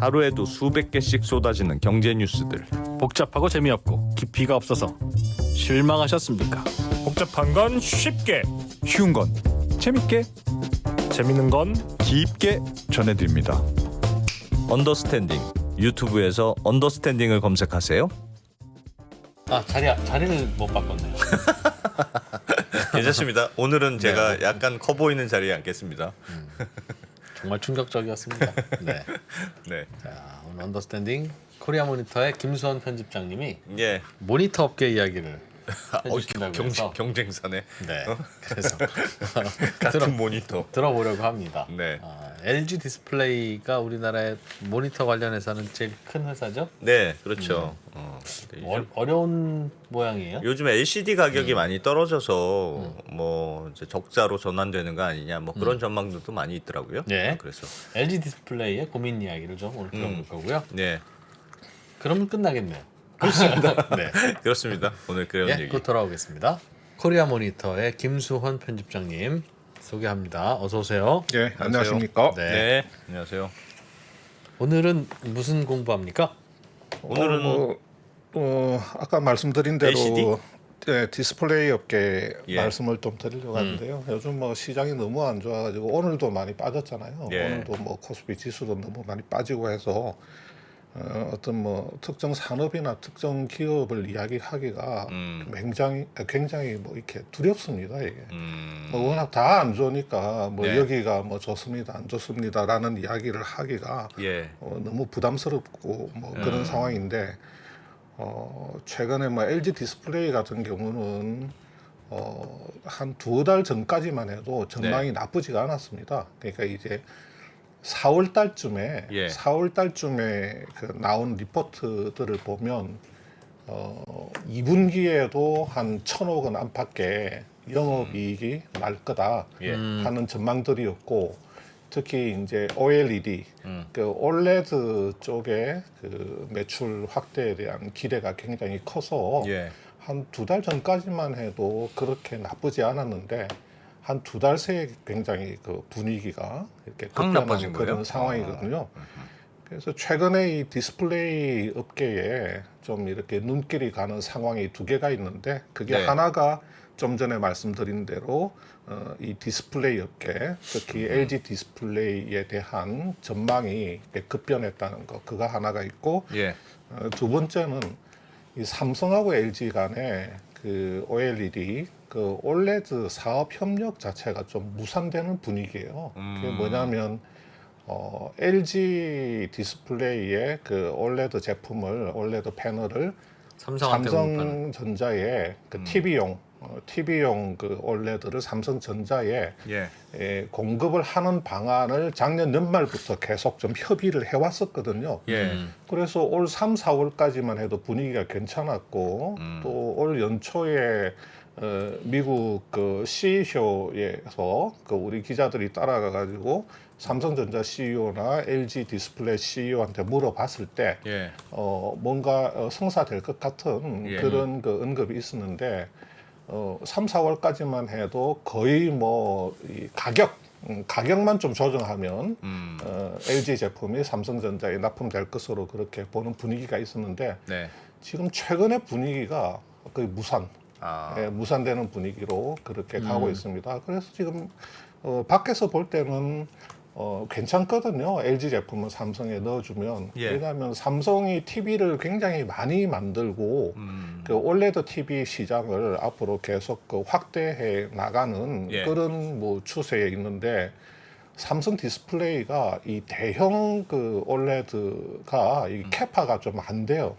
하루에도 수백 개씩 쏟아지는 경제 뉴스들. 복잡하고 재미없고 깊이가 없어서 실망하셨습니까? 복잡한 건 쉽게, 쉬운 건 재밌게 재밌는 건 깊게 전해드립니다. 언더스탠딩. 유튜브에서 언더스탠딩을 검색하세요. 자리를 못 바꿨네요. 괜찮습니다. 오늘은 제가 약간 커 보이는 자리에 앉겠습니다. 정말 충격적이었습니다. 네. 네. 자, 오늘 언더스탠딩 코리아 모니터의 김수원 편집장님이 예. 모니터 업계 이야기를 해주신다고 해서 경쟁사네. 네. 그래서 같은 모니터. 들어보려고 합니다. 네. LG 디스플레이가 우리나라의 모니터 관련해서는 제일 큰 회사죠. 네, 그렇죠. 어려운 모양이에요. 요즘 LCD 가격이 많이 떨어져서 뭐 이제 적자로 전환되는 거 아니냐 뭐 그런 전망들도 많이 있더라고요. 네. 그래서 LG 디스플레이의 고민 이야기를 좀 오늘 들어볼 거고요. 네. 그러면 끝나겠네요. 그렇습니다. 네. 그렇습니다. 오늘 그런 예, 얘기. 곧 돌아오겠습니다. 코리아 모니터의 김수헌 편집장님 소개합니다. 어서 오세요. 예, 안녕하십니까? 네. 네. 안녕하세요. 오늘은 무슨 공부합니까? 오늘은 아까 말씀드린 대로 LCD? 네, 디스플레이 업계 예. 말씀을 좀 드리려고 하는데요. 요즘 뭐 시장이 너무 안 좋아가지고 오늘도 많이 빠졌잖아요. 예. 오늘도 뭐 코스피 지수도 너무 많이 빠지고 해서 어떤 뭐 특정 산업이나 특정 기업을 이야기하기가 굉장히 뭐 이렇게 두렵습니다. 이게 뭐 워낙 다 안 좋으니까 뭐 네. 여기가 뭐 좋습니다, 안 좋습니다라는 이야기를 하기가 예. 너무 부담스럽고 뭐 그런 상황인데 최근에 뭐 LG 디스플레이 같은 경우는 한 2달 전까지만 해도 전망이 나쁘지가 않았습니다. 그러니까 이제 4월 달쯤에 예. 4월 달쯤에 그 나온 리포트들을 보면 2분기에도 한 1,000억 원 안팎의 영업이익이 날 거다 예. 하는 전망들이었고 특히 이제 OLED 그 OLED 쪽에 그 매출 확대에 대한 기대가 굉장히 커서 예. 한 2달 전까지만 해도 그렇게 나쁘지 않았는데 한 2달 새에 굉장히 그 분위기가 이렇게 확 나빠진 급변하는 거예요? 그런 상황이거든요. 그래서 최근에 이 디스플레이 업계에 좀 이렇게 눈길이 가는 상황이 2개가 있는데 그게 네. 하나가 좀 전에 말씀드린 대로 이 디스플레이 업계, 특히 LG 디스플레이에 대한 전망이 급변했다는 거, 그거 하나가 있고 예. 두 번째는 이 삼성하고 LG 간의 그 OLED 그 OLED 사업 협력 자체가 좀 무산되는 분위기예요. 그게 뭐냐면 LG 디스플레이의 그 OLED 제품을 OLED 패널을 삼성한테 공급하는. 삼성전자의 그 TV용 그 OLED를 삼성전자에 예. 공급을 하는 방안을 작년 연말부터 계속 좀 협의를 해왔었거든요. 예. 그래서 올 3, 4월까지만 해도 분위기가 괜찮았고 또 올 연초에 미국 그 CEO에서 그 우리 기자들이 따라가 가지고 삼성전자 CEO나 LG 디스플레이 CEO한테 물어봤을 때 예. 뭔가 성사될 것 같은 예. 그런 그 언급이 있었는데 3, 4월까지만 해도 거의 뭐 이 가격만 좀 조정하면 LG 제품이 삼성전자에 납품될 것으로 그렇게 보는 분위기가 있었는데 네. 지금 최근의 분위기가 거의 아. 무산되는 분위기로 그렇게 가고 있습니다. 그래서 지금 밖에서 볼 때는 괜찮거든요. LG 제품은 삼성에 넣어주면. 예. 왜냐하면 삼성이 TV를 굉장히 많이 만들고 그 OLED TV 시장을 앞으로 계속 그 확대해 나가는 예. 그런 뭐 추세에 있는데 삼성 디스플레이가 이 대형 그 OLED가 이 캐파가 좀 안 돼요.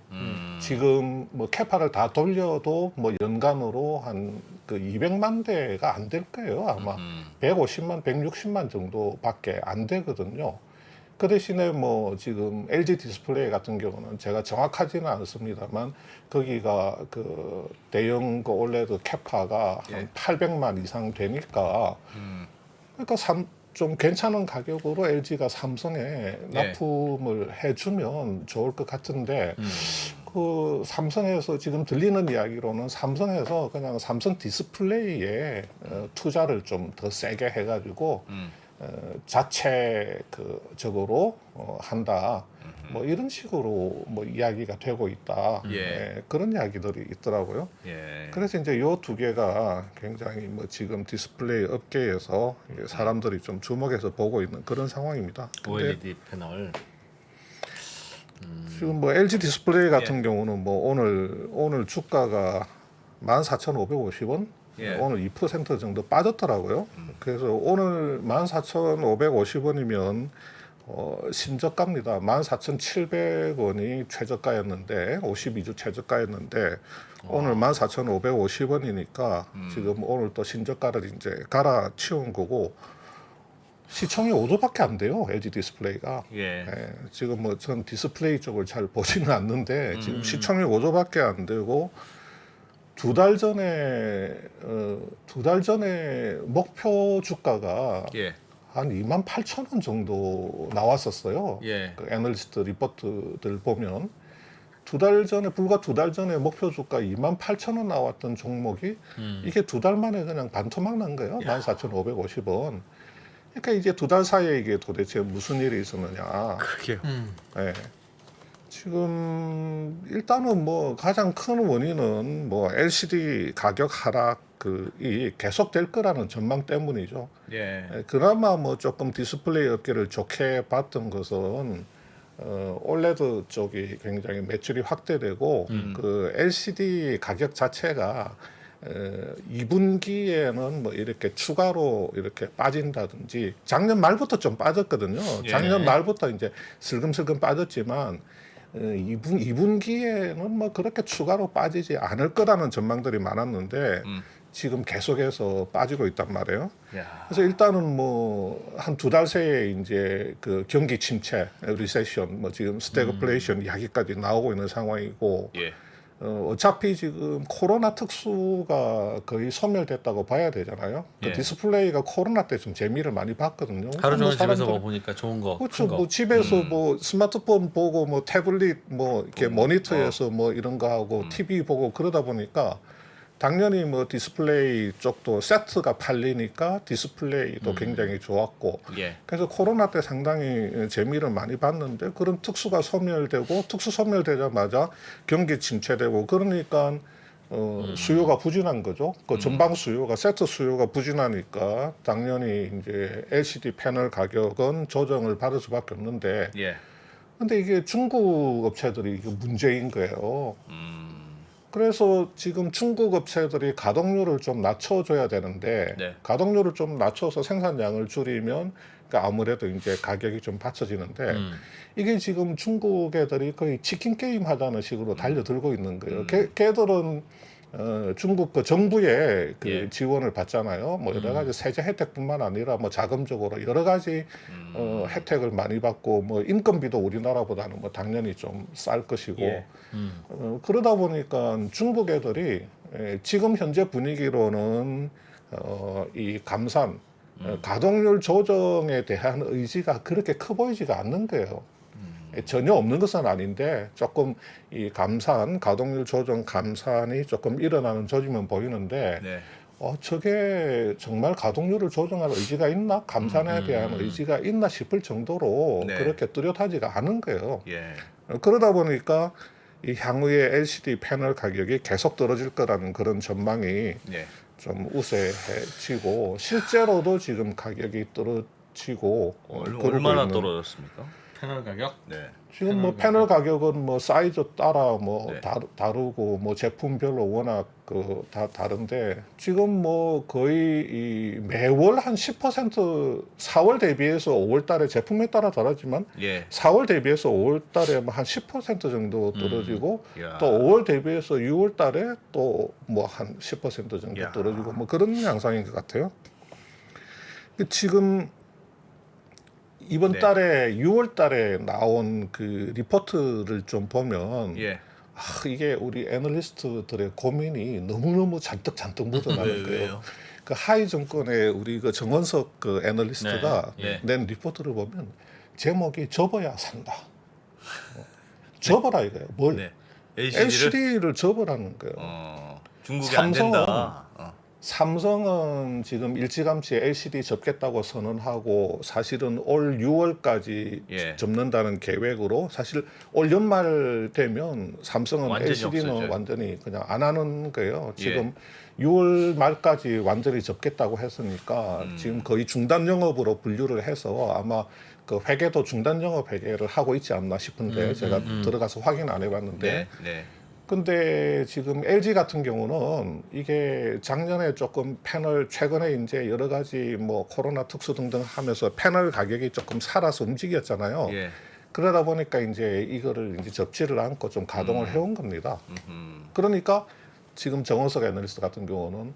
지금 뭐 캐파를 다 돌려도 뭐 연간으로 한 그 200만 대가 안 될 거예요. 아마 150만, 160만 정도밖에 안 되거든요. 그 대신에 뭐 지금 LG 디스플레이 같은 경우는 제가 정확하지는 않습니다만 거기가 그 대형 그 OLED 캐파가 한 800만 이상 되니까 그러니까 좀 괜찮은 가격으로 LG가 삼성에 납품을 해주면 좋을 것 같은데 그 삼성에서 지금 들리는 이야기로는 삼성에서 그냥 삼성 디스플레이에 투자를 좀 더 세게 해가지고 자체 적으로 한다. 뭐 이런 식으로 뭐 이야기가 되고 있다. 예. 그런 이야기들이 있더라고요. 예. 그래서 이제 요 두 개가 굉장히 뭐 지금 디스플레이 업계에서 이제 사람들이 좀 주목해서 보고 있는 그런 상황입니다. 근데 OLED 패널. 지금 뭐 LG 디스플레이 같은 경우는 뭐 오늘 주가가 14,550원, 예. 오늘 2% 정도 빠졌더라고요. 그래서 오늘 14,550원이면 신저가입니다. 14,700원이 최저가였는데 52주 최저가였는데 오늘 14,550원이니까 지금 오늘 또 신저가를 이제 갈아치운 거고 시총이 5조밖에 안 돼요. LG 디스플레이가. 예. 지금 뭐 전 디스플레이 쪽을 잘 보지는 않는데 지금 시총이 5조밖에 안 되고 두 달 전에 목표 주가가 예. 한 28,000원 정도 나왔었어요. 예. 그 애널리스트 리포트들 보면 불과 두 달 전에 목표 주가 28,000원 나왔던 종목이 이게 두 달 만에 그냥 반토막 난 거예요. 14,550원. 그러니까 이제 두 달 사이에 이게 도대체 무슨 일이 있었느냐. 그게요. 예. 지금 일단은 뭐 가장 큰 원인은 뭐 LCD 가격 하락이 계속될 거라는 전망 때문이죠. 예. 그나마 뭐 조금 디스플레이 업계를 좋게 봤던 것은 OLED 쪽이 굉장히 매출이 확대되고 그 LCD 가격 자체가 2분기에는 뭐 이렇게 추가로 이렇게 빠진다든지 작년 말부터 좀 빠졌거든요. 예. 작년 말부터 이제 슬금슬금 빠졌지만 2분기에는 뭐 그렇게 추가로 빠지지 않을 거라는 전망들이 많았는데 지금 계속해서 빠지고 있단 말이에요. 야. 그래서 일단은 뭐 한 두 달 새에 이제 그 경기 침체, 리세션, 뭐 지금 스태그플레이션 이야기까지 나오고 있는 상황이고 예. 어차피 지금 코로나 특수가 거의 소멸됐다고 봐야 되잖아요. 그 예. 디스플레이가 코로나 때 좀 재미를 많이 봤거든요. 하루 종일 집에서 사람들- 뭐 보니까 좋은 거, 그렇죠. 큰 거. 뭐 집에서 뭐 스마트폰 보고 뭐 태블릿 뭐 이렇게 모니터에서 뭐 이런 거 하고 TV 보고 그러다 보니까 당연히 뭐 디스플레이 쪽도 세트가 팔리니까 디스플레이도 굉장히 좋았고 예. 그래서 코로나 때 상당히 재미를 많이 봤는데 그런 특수가 소멸되고 특수 소멸되자마자 경기 침체되고 그러니까 수요가 부진한 거죠. 그 전방 수요가 세트 수요가 부진하니까 당연히 이제 LCD 패널 가격은 조정을 받을 수밖에 없는데 예. 근데 이게 중국 업체들이 이게 문제인 거예요. 그래서 지금 중국 업체들이 가동률을 좀 낮춰줘야 되는데 네. 가동률을 좀 낮춰서 생산량을 줄이면 그러니까 아무래도 이제 가격이 좀 받쳐지는데 이게 지금 중국 애들이 거의 치킨 게임 하자는 식으로 달려들고 있는 거예요. 걔들은 중국 그 정부의 그 예. 지원을 받잖아요. 뭐 여러 가지 세제 혜택뿐만 아니라 뭐 자금적으로 여러 가지 혜택을 많이 받고 뭐 인건비도 우리나라보다는 뭐 당연히 좀 쌀 것이고 예. 그러다 보니까 중국 애들이 지금 현재 분위기로는 이 감산 가동률 조정에 대한 의지가 그렇게 커 보이지가 않는 거예요. 전혀 없는 것은 아닌데 조금 이 감산 가동률 조정 감산이 조금 일어나는 조짐은 보이는데 네. 저게 정말 가동률을 조정할 의지가 있나 감산에 대한 의지가 있나 싶을 정도로 네. 그렇게 뚜렷하지가 않은 거예요. 예. 그러다 보니까 이 향후에 LCD 패널 가격이 계속 떨어질 거라는 그런 전망이 예. 좀 우세해지고 실제로도 지금 가격이 떨어지고 그러고 얼마나 있는 떨어졌습니까? 패널 가격? 네. 지금 뭐 패널 가격은 뭐 사이즈 따라 뭐 네. 다르고 뭐 제품별로 워낙 그 다 다른데 지금 뭐 거의 이 매월 한 10% 4월 대비해서 5월 달에 제품에 따라 다르지만 예. 4월 대비해서 5월 달에 뭐 한 10% 정도 떨어지고 야. 또 5월 대비해서 6월 달에 또 뭐 한 10% 정도 야. 떨어지고 뭐 그런 양상인 것 같아요. 지금 이번 네. 달에 6월 달에 나온 그 리포트를 좀 보면 예. 이게 우리 애널리스트들의 고민이 너무너무 잔뜩 묻어나는 거예요. 왜요? 그 하이 정권의 우리 그 정원석 그 애널리스트가 네. 네. 낸 리포트를 보면 제목이 접어야 산다. 접어라 이거예요. 뭘? 네. LCD를 LCD를 접으라는 거예요. 중국이 안 삼성은 된다. 삼성은 지금 일찌감치 LCD 접겠다고 선언하고 사실은 올 6월까지 예. 접는다는 계획으로 사실 올 연말 되면 삼성은 완전히 LCD는 없어져요. 완전히 그냥 안 하는 거예요. 예. 지금 6월 말까지 완전히 접겠다고 했으니까 지금 거의 중단 영업으로 분류를 해서 아마 그 회계도 중단 영업 회계를 하고 있지 않나 싶은데 제가 들어가서 확인 안 해봤는데 네, 네. 근데 지금 LG 같은 경우는 이게 작년에 조금 패널 최근에 이제 여러 가지 뭐 코로나 특수 등등 하면서 패널 가격이 조금 살아서 움직였잖아요. 예. 그러다 보니까 이제 이거를 이제 접지를 않고 좀 가동을 해온 겁니다. 음. 그러니까 지금 정원석 애널리스트 같은 경우는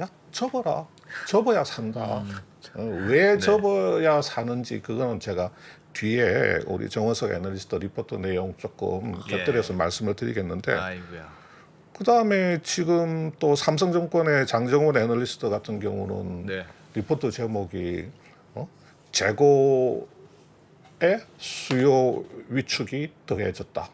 야 접어라, 접어야 산다. 왜 접어야 사는지 그거는 제가 뒤에 우리 정원석 애널리스트 리포트 내용 조금 예. 곁들여서 말씀을 드리겠는데 아이고야. 그 다음에 지금 또 삼성증권의 장정원 애널리스트 같은 경우는 네. 리포트 제목이 재고의 수요 위축이 더해졌다.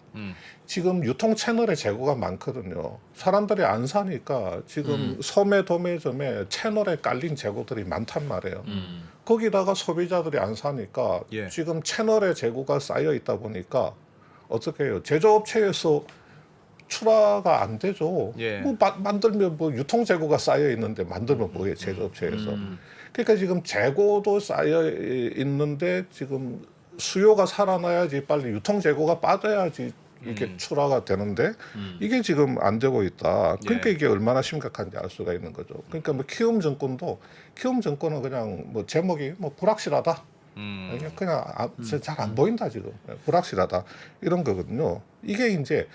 지금 유통 채널에 재고가 많거든요. 사람들이 안 사니까 지금 소매 도매점에 채널에 깔린 재고들이 많단 말이에요. 거기다가 소비자들이 안 사니까 예. 지금 채널에 재고가 쌓여 있다 보니까 어떻게 해요? 제조업체에서 출하가 안 되죠. 예. 뭐 만들면 뭐 유통 재고가 쌓여 있는데 만들면 뭐예요? 제조업체에서. 그러니까 지금 재고도 쌓여 있는데 지금 수요가 살아나야지 빨리 유통 재고가 빠져야지 이게 출하가 되는데 이게 지금 안 되고 있다. 그러니까 예. 이게 얼마나 심각한지 알 수가 있는 거죠. 그러니까 뭐 키움증권은 그냥 뭐 제목이 뭐 불확실하다. 그냥 잘 안 보인다 지금. 불확실하다 이런 거거든요. 이게 이제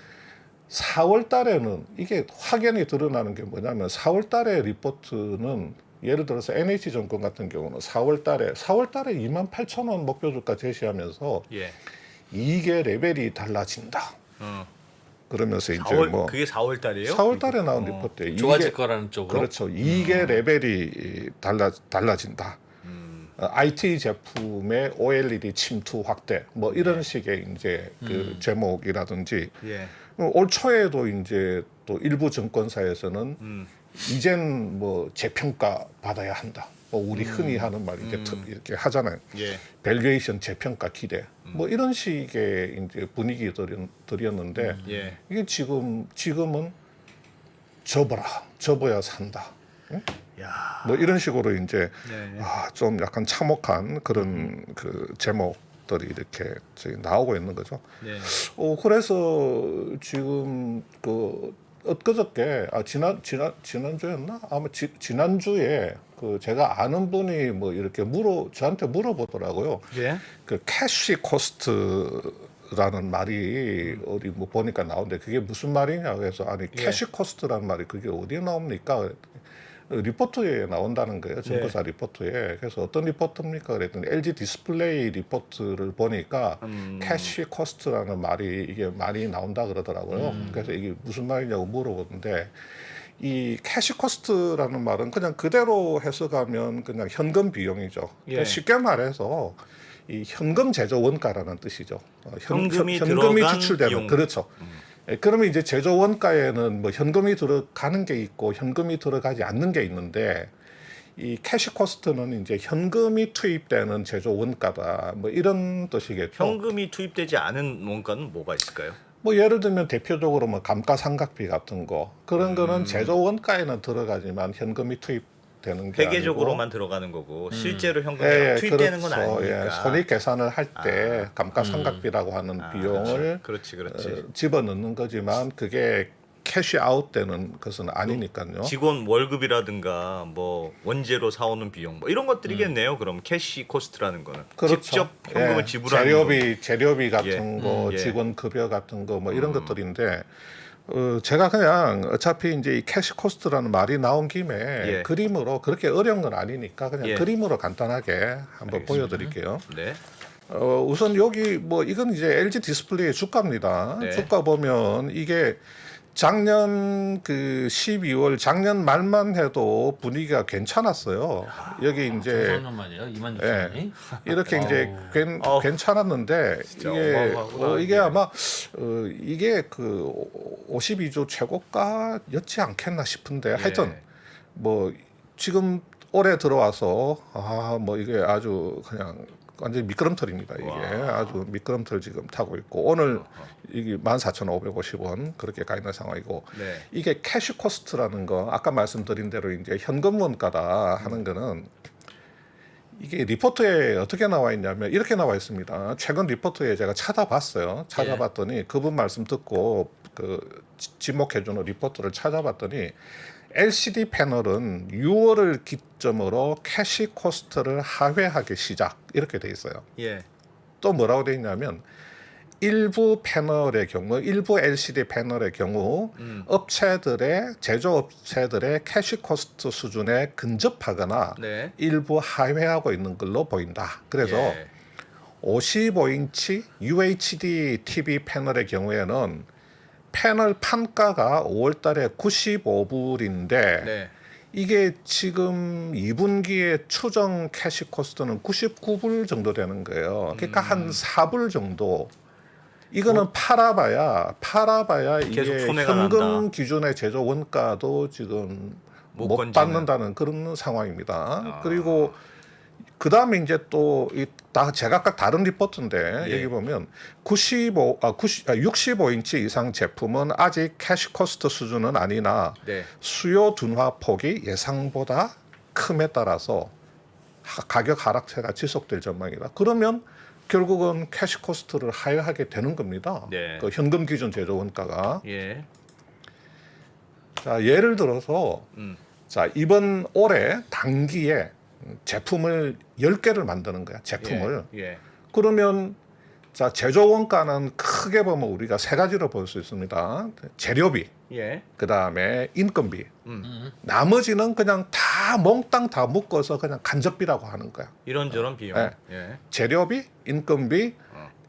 4월 달에는 이게 확연히 드러나는 게 뭐냐면 4월 달에 리포트는 예를 들어서 NH증권 같은 경우는 4월 달에 28,000원 목표 주가 제시하면서 예. 이게 레벨이 달라진다. 그러면서 이제 4월, 뭐 그게 4월 달이에요? 4월 달에 나온 리포트에 좋아질 거라는 쪽으로. 그렇죠. 이게 레벨이 달라진다. IT 제품의 OLED 침투 확대 뭐 이런 식의 이제 그 제목이라든지 예. 올 초에도 이제 또 일부 증권사에서는 이젠 뭐 재평가 받아야 한다. 뭐 우리 흔히 하는 말 이렇게 하잖아요. 예. 밸류에이션 재평가 기대. 뭐 이런 식의 이제 분위기들이었는데 예. 이게 지금은 접어야 산다. 야. 뭐 이런 식으로 이제 네. 좀 약간 참혹한 그런 그 제목들이 이렇게 저기 나오고 있는 거죠. 네. 그래서 지금 그 엊그저께 지난주였나 아마 지난주에 그 제가 아는 분이 뭐 이렇게 저한테 물어보더라고요. 예. 그 캐시 코스트라는 말이 어디 뭐 보니까 나오는데 그게 무슨 말이냐 그래서 아니 캐시 코스트라는 말이 그게 어디에 나옵니까? 리포트에 나온다는 거예요. 증거사 리포트에. 그래서 어떤 리포트입니까? 그랬더니 LG 디스플레이 리포트를 보니까 캐시 코스트라는 말이 이게 많이 나온다 그러더라고요. 그래서 이게 무슨 말이냐고 물어보는데 이 캐시 코스트라는 말은 그냥 그대로 해석하면 그냥 현금 비용이죠. 예. 쉽게 말해서 이 현금 제조 원가라는 뜻이죠. 현금이 현금이 들어간 지출되는 비용. 그렇죠. 그러면 이제 제조 원가에는 뭐 현금이 들어가는 게 있고 현금이 들어가지 않는 게 있는데 이 캐시 코스트는 이제 현금이 투입되는 제조 원가다. 뭐 이런 뜻이겠죠. 현금이 투입되지 않은 원가는 뭐가 있을까요? 뭐 예를 들면 대표적으로 뭐 감가상각비 같은 거 그런 거는 제조 원가에는 들어가지만 현금이 투입되는 게 회계적으로만 들어가는 거고 실제로 현금이 투입되는 건 그렇죠. 아니니까. 손익 계산을 할 때 감가상각비라고 하는 비용을 그렇지. 집어넣는 거지만 그게 캐시 아웃되는 것은 아니니까요. 직원 월급이라든가 뭐 원재료 사오는 비용 뭐 이런 것들이겠네요. 그럼 캐시 코스트라는 거는 그렇죠. 직접 현금을 예, 지불하는 재료비 같은 거, 예. 직원 급여 같은 거 뭐 이런 것들인데 제가 그냥 어차피 이제 이 캐시 코스트라는 말이 나온 김에 예. 그림으로 그렇게 어려운 건 아니니까 그냥 예. 그림으로 간단하게 한번 알겠습니다. 보여드릴게요. 네. 우선 여기 뭐 이건 이제 LG 디스플레이의 주가입니다. 네. 주가 보면 이게 작년 그 12월 작년 말만 해도 분위기가 괜찮았어요. 여기 이제 정상년만이에요. 26,000원이. 이렇게 이제 괜찮았는데 진짜 이게 어마어마하구나, 이게 이게. 아마 이게 그 52주 최고가였지 않겠나 싶은데 하여튼 뭐 지금 올해 들어와서 뭐 이게 아주 그냥 완전 미끄럼틀입니다. 이게 아주 미끄럼틀 지금 타고 있고 오늘 이게 14,550원 그렇게 가 있는 상황이고 네. 이게 캐시 코스트라는 거 아까 말씀드린 대로 이제 현금 원가다 하는 거는 이게 리포트에 어떻게 나와 있냐면 이렇게 나와 있습니다. 최근 리포트에 제가 찾아봤어요. 찾아봤더니 그분 말씀 듣고 그 지목해주는 리포트를 찾아봤더니 LCD 패널은 6월을 기점으로 캐시 코스트를 하회하기 시작 이렇게 돼 있어요. 예. 또 뭐라고 돼 있냐면 일부 패널의 경우, 일부 LCD 패널의 경우 업체들의 제조업체들의 캐시 코스트 수준에 근접하거나 네. 일부 하회하고 있는 걸로 보인다. 그래서 예. 55인치 UHD TV 패널의 경우에는 패널 판가가 5월달에 95불인데 네. 이게 지금 2분기의 추정 캐시 코스트는 99불 정도 되는 거예요. 그러니까 한 4불 정도. 이거는 팔아봐야 계속 이게 손해가 현금 난다. 기준의 제조 원가도 지금 못 못 건지는. 받는다는 그런 상황입니다. 그리고 그 다음에 이제 또 다 제각각 다른 리포트인데 예. 여기 보면 65인치 이상 제품은 아직 캐시 코스트 수준은 아니나 네. 수요 둔화 폭이 예상보다 큼에 따라서 가격 하락세가 지속될 전망이다. 그러면 결국은 캐시 코스트를 하회하게 되는 겁니다. 네. 그 현금 기준 제조 원가가. 예. 자, 예를 들어서 자, 이번 올해 단기에 제품을 10개를 만드는 거야. 제품을. 예. 그러면 자, 제조 원가는 크게 보면 우리가 세 가지로 볼 수 있습니다. 재료비, 예. 그다음에 인건비. 나머지는 그냥 다 몽땅 다 묶어서 그냥 간접비라고 하는 거야. 이런저런 비용. 네. 예. 재료비, 인건비,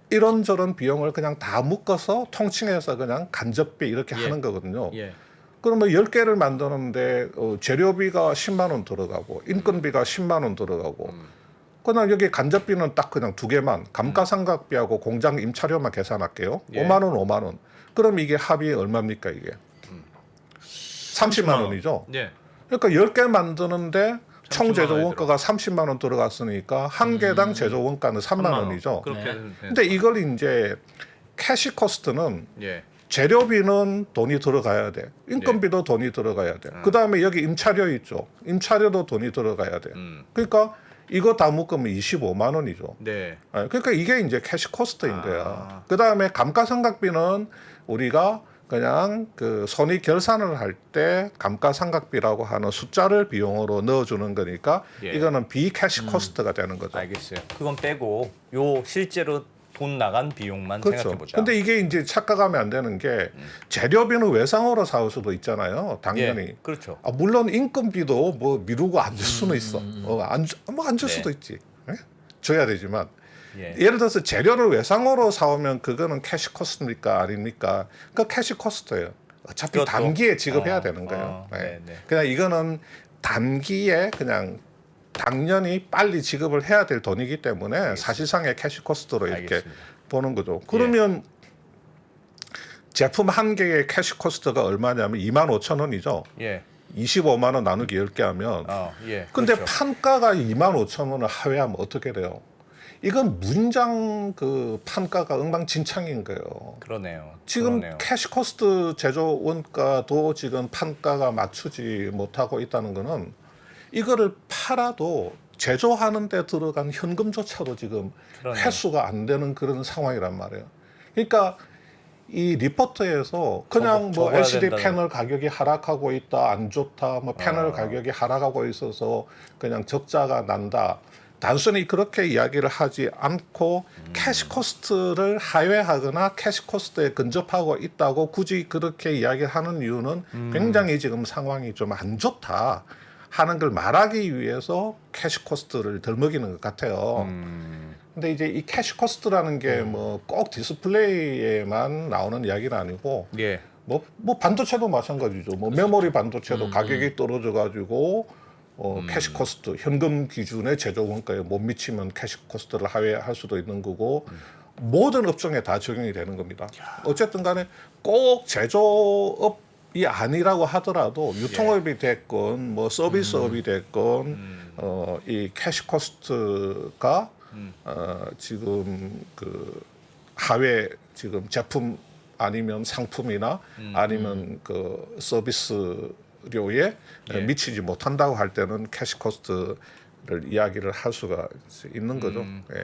이런저런 비용을 그냥 다 묶어서 통칭해서 그냥 간접비 이렇게 예. 하는 거거든요. 예. 그러면 10개를 만드는데 재료비가 10만 원 들어가고 인건비가 10만 원 들어가고 그냥 여기 간접비는 딱 그냥 두 개만 감가상각비하고 공장 임차료만 계산할게요. 예. 5만 원, 5만 원. 그럼 이게 합이 얼마입니까 이게? 30만 원이죠. 예. 그러니까 10개 만드는데 총 30만 제조 원이 원가가 30만 원 들어갔으니까 한 개당 제조 원가는 3만 원이죠. 그렇게. 네. 근데 이걸 이제 캐시 코스트는 예. 재료비는 돈이 들어가야 돼. 인건비도 돈이 들어가야 돼. 그다음에 여기 임차료 있죠. 임차료도 돈이 들어가야 돼. 그러니까 이거 다 묶으면 25만 원이죠. 네. 그러니까 이게 이제 캐시 코스트인 아. 거야. 그다음에 감가상각비는 우리가 그냥 그 손익 결산을 할 때 감가상각비라고 하는 숫자를 비용으로 넣어주는 거니까 예. 이거는 비캐시 코스트가 되는 거죠. 알겠어요. 그건 빼고 요 실제로 돈 나간 비용만 그렇죠. 생각해 보자. 근데 이게 이제 착각하면 안 되는 게 재료비는 외상으로 사올 수도 있잖아요. 당연히. 예. 그렇죠. 물론 인건비도 뭐 미루고 안 줄 수는 있어. 안 줄 네. 수도 있지. 예? 줘야 되지만. 예. 예를 들어서 재료를 외상으로 사오면 그거는 캐시 코스트입니까 아닙니까? 그 캐시 코스트예요. 어차피 그것도- 단기에 지급해야 되는 거예요. 네. 네. 그냥 이거는 단기에 그냥 당연히 빨리 지급을 해야 될 돈이기 때문에 사실상의 캐시 코스트로 이렇게 알겠습니다. 보는 거죠. 그러면 제품 한 개의 캐시 코스트가 얼마냐면 25,000원이죠. 예. 25만 원 나누기 10개 하면 예. 근데 그렇죠. 판가가 25,000원을 하회하면 어떻게 돼요? 이건 문장 그 판가가 엉망진창인 거예요. 그러네요. 지금 그러네요. 캐시 코스트 제조 원가도 지금 판가가 맞추지 못하고 있다는 거는 이거를 팔아도 제조하는 데 들어간 현금조차도 지금 그러네요. 회수가 안 되는 그런 상황이란 말이에요. 그러니까 이 리포트에서 그냥 뭐 접어야 LCD 된다는. 패널 가격이 하락하고 있다, 안 좋다, 뭐 패널 아. 가격이 하락하고 있어서 그냥 적자가 난다. 단순히 그렇게 이야기를 하지 않고 캐시 코스트를 하회하거나 캐시 코스트에 근접하고 있다고 굳이 그렇게 이야기하는 이유는 굉장히 지금 상황이 좀 안 좋다 하는 걸 말하기 위해서 캐시 코스트를 덜 먹이는 것 같아요. 근데 이제 이 캐시 코스트라는 게 뭐 꼭 디스플레이에만 나오는 이야기는 아니고 예. 뭐 반도체도 마찬가지죠. 뭐 메모리 반도체도 가격이 떨어져 가지고 캐시 코스트 현금 기준의 제조 원가에 못 미치면 캐시 코스트를 하회할 수도 있는 거고 모든 업종에 다 적용이 되는 겁니다. 어쨌든 간에 꼭 제조업 이 아니라고 하더라도 유통업이 됐건 뭐 서비스업이 됐건 이 캐시 코스트가 지금 그 하회 지금 제품 아니면 상품이나 아니면 그 서비스료에 미치지 못한다고 할 때는 캐시 코스트를 이야기를 할 수가 있는 거죠. 예.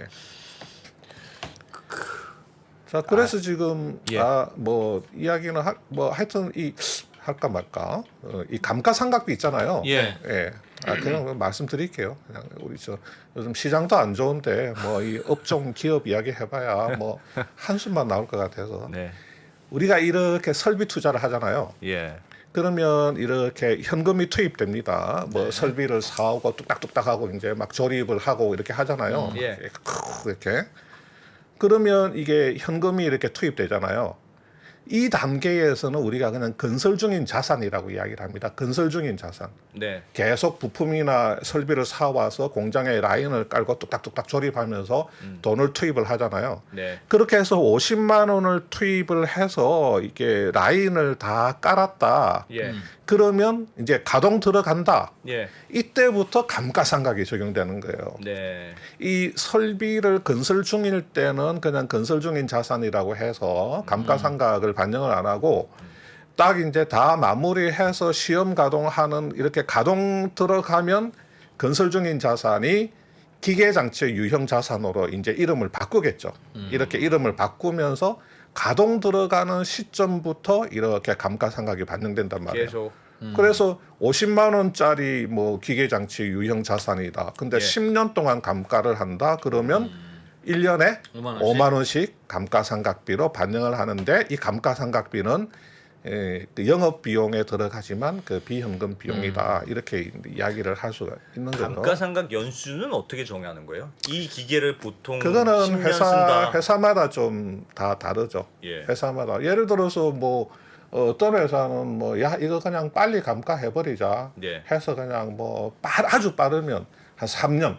자, 그래서 지금 예. 뭐 이야기는 뭐 하여튼 이 할까 말까 이 감가상각비 있잖아요. 예. 그냥 말씀드릴게요. 그냥 우리 요즘 시장도 안 좋은데 뭐 이 업종 기업 이야기 해봐야 뭐 한숨만 나올 것 같아서 네. 우리가 이렇게 설비 투자를 하잖아요. 예. 그러면 이렇게 현금이 투입됩니다. 뭐 설비를 사오고 뚝딱뚝딱 하고 이제 막 조립을 하고 이렇게 하잖아요. 예. 이렇게. 그러면 이게 현금이 이렇게 투입되잖아요. 이 단계에서는 우리가 그냥 건설 중인 자산이라고 이야기를 합니다. 건설 중인 자산. 네. 계속 부품이나 설비를 사와서 공장에 라인을 깔고 뚝딱뚝딱 조립하면서 돈을 투입을 하잖아요. 네. 그렇게 해서 50만 원을 투입을 해서 이게 라인을 다 깔았다. 예. 그러면 이제 가동 들어간다. 예. 이때부터 감가상각이 적용되는 거예요. 네. 이 설비를 건설 중일 때는 그냥 건설 중인 자산이라고 해서 감가상각을 반영을 안 하고 딱 이제 다 마무리해서 시험 가동하는 이렇게 가동 들어가면 건설 중인 자산이 기계장치의 유형 자산으로 이제 이름을 바꾸겠죠. 이렇게 이름을 바꾸면서 가동 들어가는 시점부터 이렇게 감가상각이 반영된단 말이에요. 계속. 그래서 50만 원짜리 뭐 기계장치 유형 자산이다. 근데 예. 10년 동안 감가를 한다. 그러면 1년에 5만 5만 원씩 감가상각비로 반영을 하는데 이 감가상각비는 그 영업 비용에 들어가지만 그 비현금 비용이다. 이렇게 이야기를 할 수가 있는 거죠. 감가상각 연수는 어떻게 정하는 거예요? 이 기계를 보통 그거는 10년 쓴다. 회사마다 좀 다 다르죠. 예. 회사마다 예를 들어서 뭐 어떤 회사는 뭐 야 이거 그냥 빨리 감가해 버리자 예. 해서 그냥 뭐 아주 빠르면 한 3년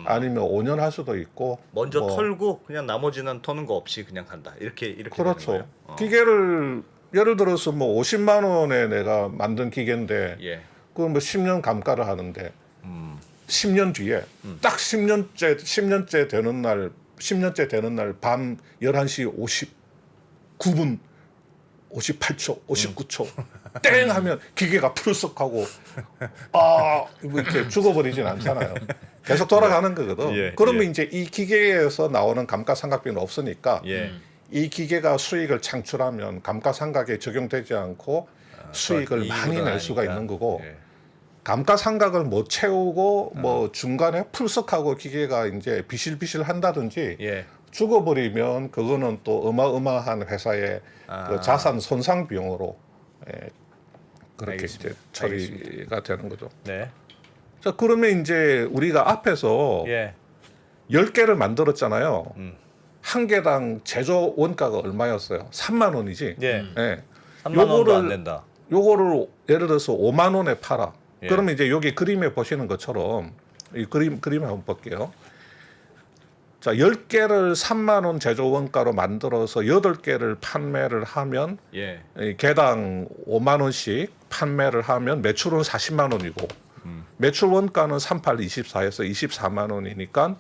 아니면 5년 할 수도 있고 먼저 뭐 털고 그냥 나머지는 터는 거 없이 그냥 간다. 이렇게 그렇죠. 되는 거예요. 기계를 예를 들어서 뭐 50만 원에 내가 만든 기계인데 예. 그건 뭐 10년 감가를 하는데 10년 뒤에 딱 10년째 되는 날 밤 11시 59분 58초, 59초 땡 하면 기계가 풀썩하고 뭐 이렇게 죽어버리진 않잖아요. 계속 돌아가는 거거든. 예, 그러면 예. 이제 이 기계에서 나오는 감가상각비는 없으니까 예. 이 기계가 수익을 창출하면 감가상각에 적용되지 않고 수익을 이익으로 많이 낼 수가 나니까. 있는 거고 예. 감가상각을 못 채우고 뭐 중간에 풀썩하고 기계가 이제 비실비실 한다든지 예. 죽어버리면 그거는 또 어마어마한 회사의 그 자산 손상 비용으로 그렇게 알겠습니다. 이제 처리가 되는 거죠. 네. 자, 그러면 이제 우리가 앞에서 예. 10개를 만들었잖아요. 한 개당 제조 원가가 얼마였어요? 3만 원이지. 예. 3만 원도 안 낸다. 요거를 예를 들어서 5만 원에 팔아. 예. 그러면 이제 여기 그림에 보시는 것처럼 이 그림 한번 볼게요. 자, 10개를 3만 원 제조 원가로 만들어서 8개를 판매를 하면 예. 이 개당 5만 원씩 판매를 하면 매출은 40만 원이고 매출 원가는 38, 24에서 24만 원이니까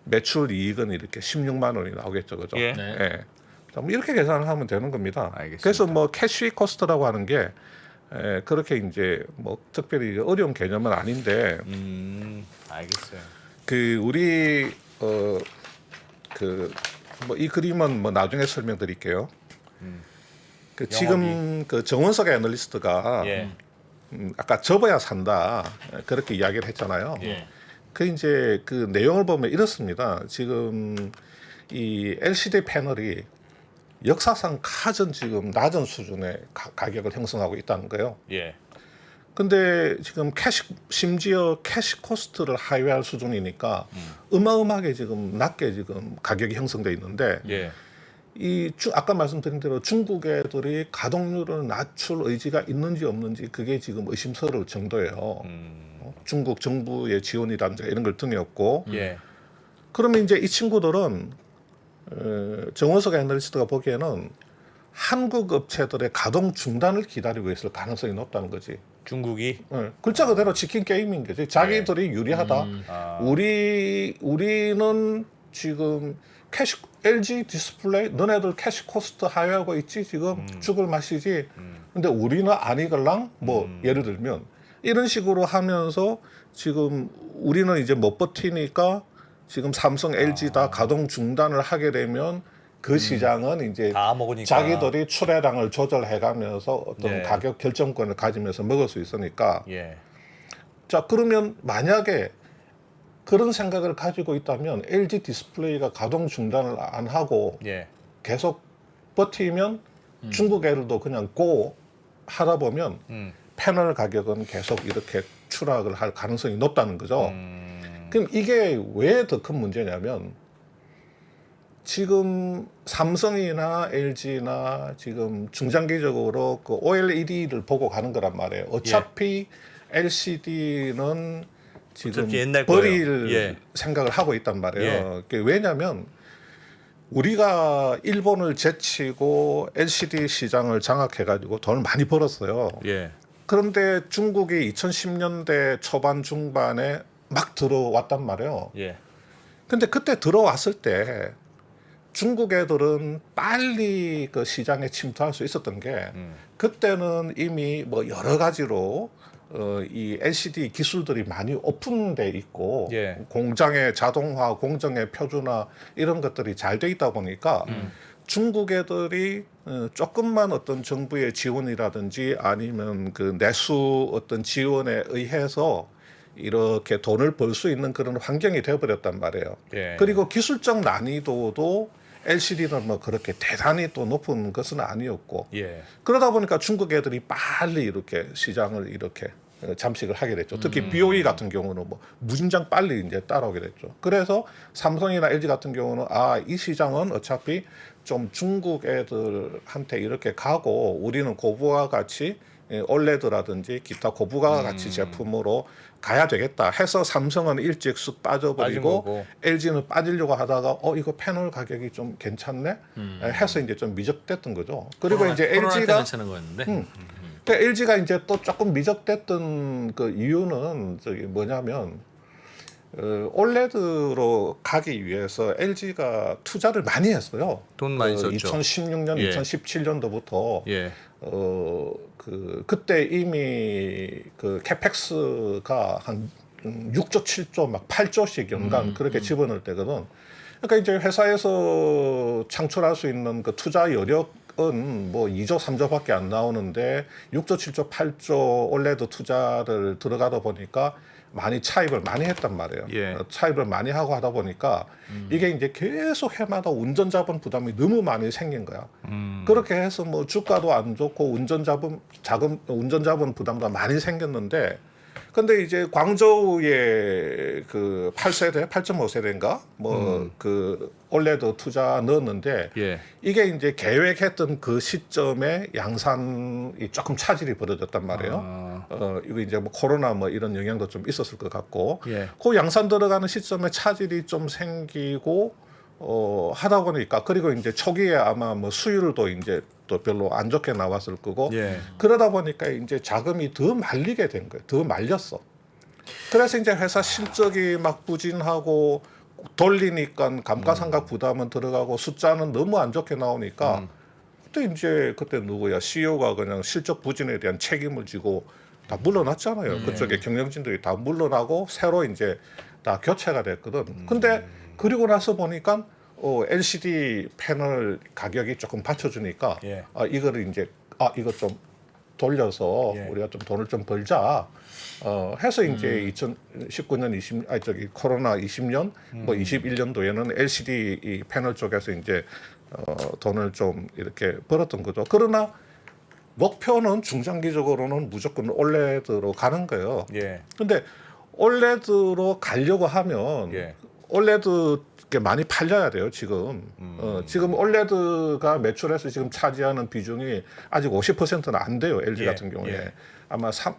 매출 이익은 이렇게 16만 원이 나오겠죠. 그죠? 예. 네. 예. 자, 뭐 이렇게 계산을 하면 되는 겁니다. 알겠습니다. 그래서 뭐 캐시 코스트라고 하는 게 그렇게 이제 뭐 특별히 어려운 개념은 아닌데 알겠어요. 그 우리 그 뭐 이 그림은 뭐 나중에 설명드릴게요. 그 지금 그 정원석 애널리스트가 예. 아까 접어야 산다 그렇게 이야기를 했잖아요. 예. 그 이제 그 내용을 보면 이렇습니다. 지금 이 LCD 패널이 역사상 가장 지금 낮은 수준의 가격을 형성하고 있다는 거예요. 예. 근데 지금 심지어 캐시 코스트를 하회할 수준이니까 어마어마하게 지금 낮게 지금 가격이 형성돼 있는데 예. 아까 말씀드린 대로 중국 애들이 가동률을 낮출 의지가 있는지 없는지 그게 지금 의심스러울 정도예요. 중국 정부의 지원이라든지 이런 걸 등에 업고 예. 그러면 이제 이 친구들은 정원석 애널리스트가 보기에는 한국 업체들의 가동 중단을 기다리고 있을 가능성이 높다는 거지. 중국이 글자 그대로 치킨 게임인 거지. 자기들이 유리하다. 우리는 지금 LG 디스플레이 너네들 캐시 코스트 하회하고 있지 지금 죽을 맛이지. 근데 우리는 아니걸랑 뭐 예를 들면 이런 식으로 하면서 지금 우리는 이제 못 버티니까 지금 삼성, LG 다 가동 중단을 하게 되면 그 시장은 이제 다 먹으니까. 자기들이 출하량을 조절해가면서 어떤 예. 가격 결정권을 가지면서 먹을 수 있으니까 예. 자 그러면 만약에 그런 생각을 가지고 있다면 LG 디스플레이가 가동 중단을 안 하고 예. 계속 버티면 중국 애들도 그냥 고 하다 보면 패널 가격은 계속 이렇게 추락을 할 가능성이 높다는 거죠. 그럼 이게 왜 더 큰 문제냐면 지금 삼성이나 LG나 지금 중장기적으로 그 OLED를 보고 가는 거란 말이에요. 어차피 LCD는 지금 어차피 옛날 버릴 거예요. 예. 생각을 하고 있단 말이에요. 왜냐하면 우리가 일본을 제치고 LCD 시장을 장악해가지고 돈을 많이 벌었어요. 예. 그런데 중국이 2010년대 초반 중반에 막 들어왔단 말이에요. 예. 근데 그때 들어왔을 때 중국 애들은 빨리 그 시장에 침투할 수 있었던 게 그때는 이미 뭐 여러 가지로 이 LCD 기술들이 많이 오픈돼 있고 예. 공장의 자동화, 공정의 표준화 이런 것들이 잘 돼 있다 보니까 중국 애들이 조금만 어떤 정부의 지원이라든지 아니면 그 내수 어떤 지원에 의해서 이렇게 돈을 벌 수 있는 그런 환경이 되어버렸단 말이에요. 예. 그리고 기술적 난이도도 LCD는 뭐 그렇게 대단히 또 높은 것은 아니었고 예. 그러다 보니까 중국 애들이 빨리 이렇게 시장을 이렇게 잠식을 하게 됐죠. 특히 BOE 같은 경우는 뭐 무진장 빨리 이제 따라오게 됐죠. 그래서 삼성이나 LG 같은 경우는 이 시장은 어차피 좀 중국 애들한테 이렇게 가고 우리는 고부가 같이 올레드라든지 기타 고부가 가치 제품으로 가야 되겠다 해서 삼성은 일찍 쑥 빠진 빠져버리고 거고. LG는 빠지려고 하다가 이거 패널 가격이 좀 괜찮네 해서 이제 좀 미적됐던 거죠. 그리고 이제 코로나 때 LG가 괜찮은 거였는데. 그러니까 LG가 이제 또 조금 미적됐던 그 이유는 저기 뭐냐면 올레드로 가기 위해서 LG가 투자를 많이 했어요. 돈 많이 썼죠. 2016년, 예. 2017년도부터 예. 그때 이미 그 캐펙스가 한 6조, 7조, 막 8조씩 연간 그렇게 집어넣을 때거든. 그러니까 이제 회사에서 창출할 수 있는 그 투자 여력은 뭐 2조, 3조밖에 안 나오는데 6조, 7조, 8조 올레드 투자를 들어가다 보니까 많이 차입을 많이 했단 말이에요. 예. 차입을 많이 하고 하다 보니까 이게 이제 계속 해마다 운전 자본 부담이 너무 많이 생긴 거야. 그렇게 해서 뭐 주가도 안 좋고 운전 자본 부담도 많이 생겼는데 근데 이제 광저우에 그 8세대, 8.5세대인가 뭐 그 올레드 투자 넣었는데 예. 이게 이제 계획했던 그 시점에 양산이 조금 차질이 벌어졌단 말이에요. 이거 이제 뭐 코로나 뭐 이런 영향도 좀 있었을 것 같고, 예. 그 양산 들어가는 시점에 차질이 좀 생기고 하다 보니까 그리고 이제 초기에 아마 뭐 수율도 이제 또 별로 안 좋게 나왔을 거고, 예. 그러다 보니까 이제 자금이 더 말리게 된 거예요. 더 말렸어. 그래서 이제 회사 실적이 막 부진하고 돌리니까 감가상각 부담은 들어가고 숫자는 너무 안 좋게 나오니까 그때 누구야 CEO가 그냥 실적 부진에 대한 책임을 지고 다 물러났잖아요. 그쪽에 경영진들이 다 물러나고 새로 이제 다 교체가 됐거든. 근데 그리고 나서 보니까 LCD 패널 가격이 조금 받쳐주니까 예. 이거를 이제 이거 좀 돌려서 예. 우리가 좀 돈을 좀 벌자 해서 이제 2019년 코로나 20년 뭐 21년도에는 LCD 이 패널 쪽에서 이제 돈을 좀 이렇게 벌었던 거죠. 그러나 목표는 중장기적으로는 무조건 올레드로 가는 거예요. 예. 근데 올레드로 가려고 하면 예. 올레드 게 많이 팔려야 돼요 지금. 지금 올레드가 매출에서 지금 차지하는 비중이 아직 50%는 안 돼요. LG 예. 같은 경우에 예. 아마 한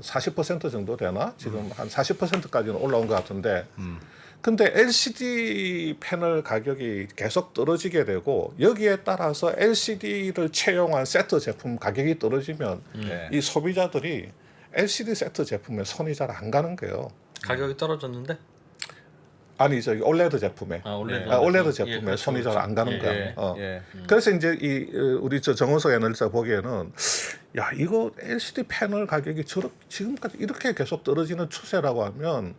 40% 정도 되나? 지금 한 40%까지는 올라온 것 같은데 근데 LCD 패널 가격이 계속 떨어지게 되고 여기에 따라서 LCD를 채용한 세트 제품 가격이 떨어지면 네. 이 소비자들이 LCD 세트 제품에 손이 잘 안 가는 거예요. 가격이 떨어졌는데? 아니 저기 OLED 제품에 OLED 제품에 예, 그렇죠, 손이 잘 안 가는 예, 거야. 예. 예. 그래서 이제 이 우리 저 정호석 애널리스트가 보기에는 야 이거 LCD 패널 가격이 지금까지 이렇게 계속 떨어지는 추세라고 하면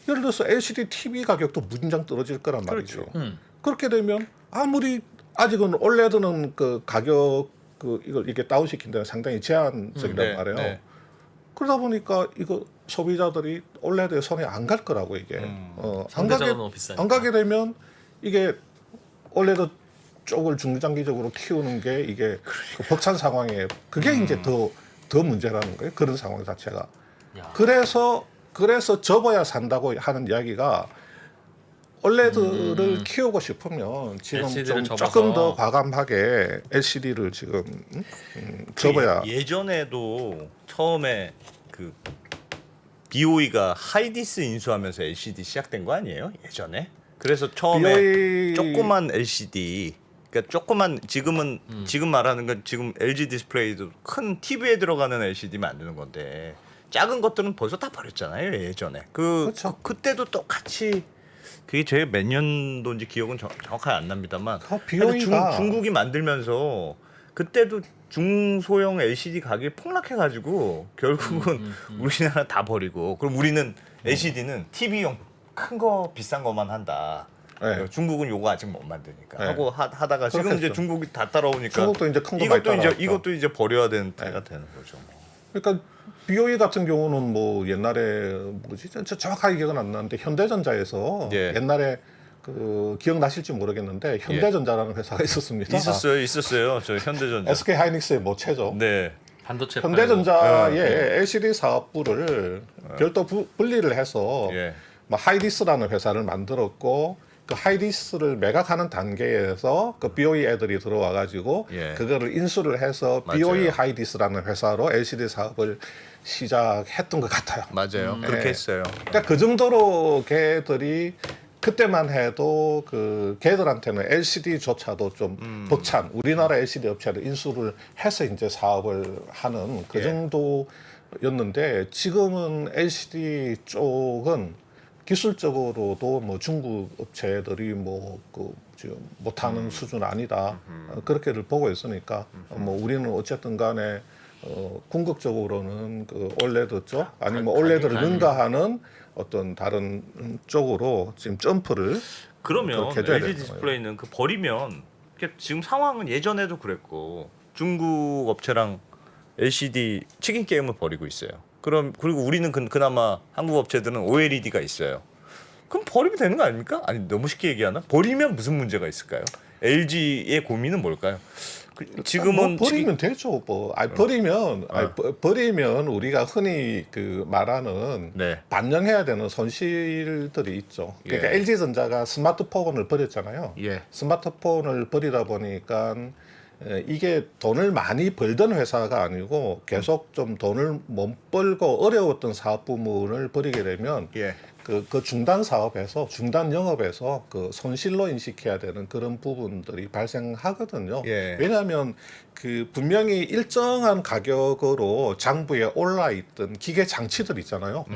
예를 들어서 LCD TV 가격도 무진장 떨어질 거란 말이죠. 그렇게 되면 아무리 아직은 OLED는 그 가격 그 이게 다운시킨 데는 상당히 제한적이란 네, 말이에요. 네. 그러다 보니까 이거 소비자들이 OLED에 손이 안 갈 거라고 이게 안 상대적으로 너무 비싸니까. 안 가게 되면 이게 OLED 쪽을 중장기적으로 키우는 게 이게 그 벅찬 상황에 그게 이제 더 문제라는 거예요. 그런 상황 자체가. 야. 그래서 접어야 산다고 하는 이야기가 OLED를 키우고 싶으면 지금 LCD 를 좀 접어서. 조금 더 과감하게 LCD를 지금 접어야 예전에도 처음에 그 BOE가 하이디스 인수하면서 LCD 시작된 거 아니에요? 예전에. 그래서 처음에 BOE 조그만 LCD, 그러니까 조그만 지금은 지금 말하는 건 지금 LG 디스플레이도 큰 TV에 들어가는 LCD 만드는 건데 작은 것들은 벌써 다 버렸잖아요. 예전에. 그렇죠. 그때도 똑같이 그게 제 몇 년도인지 기억은 정확하게 안 납니다만 BOE가 중국이 만들면서 그때도 중소형 LCD 가격이 폭락해가지고 결국은 우리나라 다 버리고 그럼 우리는 LCD는 TV용 큰 거 비싼 거만 한다. 네. 중국은 요거 아직 못 만드니까 네. 하고 하다가 지금 그렇겠죠. 이제 중국이 다 따라오니까 중국도 이제 큰 거 많이 따라왔죠. 이것도 이제 버려야 되는 때가 되는 거죠. 그러니까 BOE 같은 경우는 뭐 옛날에 뭐지 저 정확하게 기억은 안 나는데 현대전자에서 예. 옛날에 그 기억나실지 모르겠는데 현대전자라는 회사가 있었습니다. 있었어요. 저 현대전자. SK 하이닉스의 모체죠. 네. 반도체 현대전자의 예. LCD 사업부를 별도 분리를 해서 예. 뭐 하이디스라는 회사를 만들었고 그 하이디스를 매각하는 단계에서 그 BOE 애들이 들어와 가지고 예. 그거를 인수를 해서 맞아요. BOE 하이디스라는 회사로 LCD 사업을 시작했던 것 같아요. 맞아요. 그렇게 예. 했어요. 그러니까 그 정도로 걔들이 그때만 해도 그 걔들한테는 LCD조차도 좀 벅찬 우리나라 LCD 업체를 인수를 해서 이제 사업을 하는 그 예. 정도였는데 지금은 LCD 쪽은 기술적으로도 뭐 중국 업체들이 뭐 그 지금 못하는 수준 아니다 그렇게를 보고 있으니까 뭐 우리는 어쨌든 간에 궁극적으로는 그 OLED 쪽 아니면 OLED를 능가하는 어떤 다른 쪽으로 지금 점프를 그러면 그렇게 해줘야 LG 되는 디스플레이는 그 버리면 지금 상황은 예전에도 그랬고 중국 업체랑 LCD 치킨 게임을 벌이고 있어요. 그리고 우리는 그나마 한국 업체들은 OLED가 있어요. 그럼 버리면 되는 거 아닙니까? 아니 너무 쉽게 얘기하나? 버리면 무슨 문제가 있을까요? LG의 고민은 뭘까요? 지금은 뭐 버리면 되죠. 뭐 버리면 우리가 흔히 그 말하는 네. 반영해야 되는 손실들이 있죠. 그러니까 예. LG전자가 스마트폰을 버렸잖아요. 예. 스마트폰을 버리다 보니까 이게 돈을 많이 벌던 회사가 아니고 계속 좀 돈을 못 벌고 어려웠던 사업 부문을 버리게 되면 예. 그 중단 사업에서 중단 영업에서 그 손실로 인식해야 되는 그런 부분들이 발생하거든요. 예. 왜냐하면 그 분명히 일정한 가격으로 장부에 올라 있던 기계 장치들 있잖아요.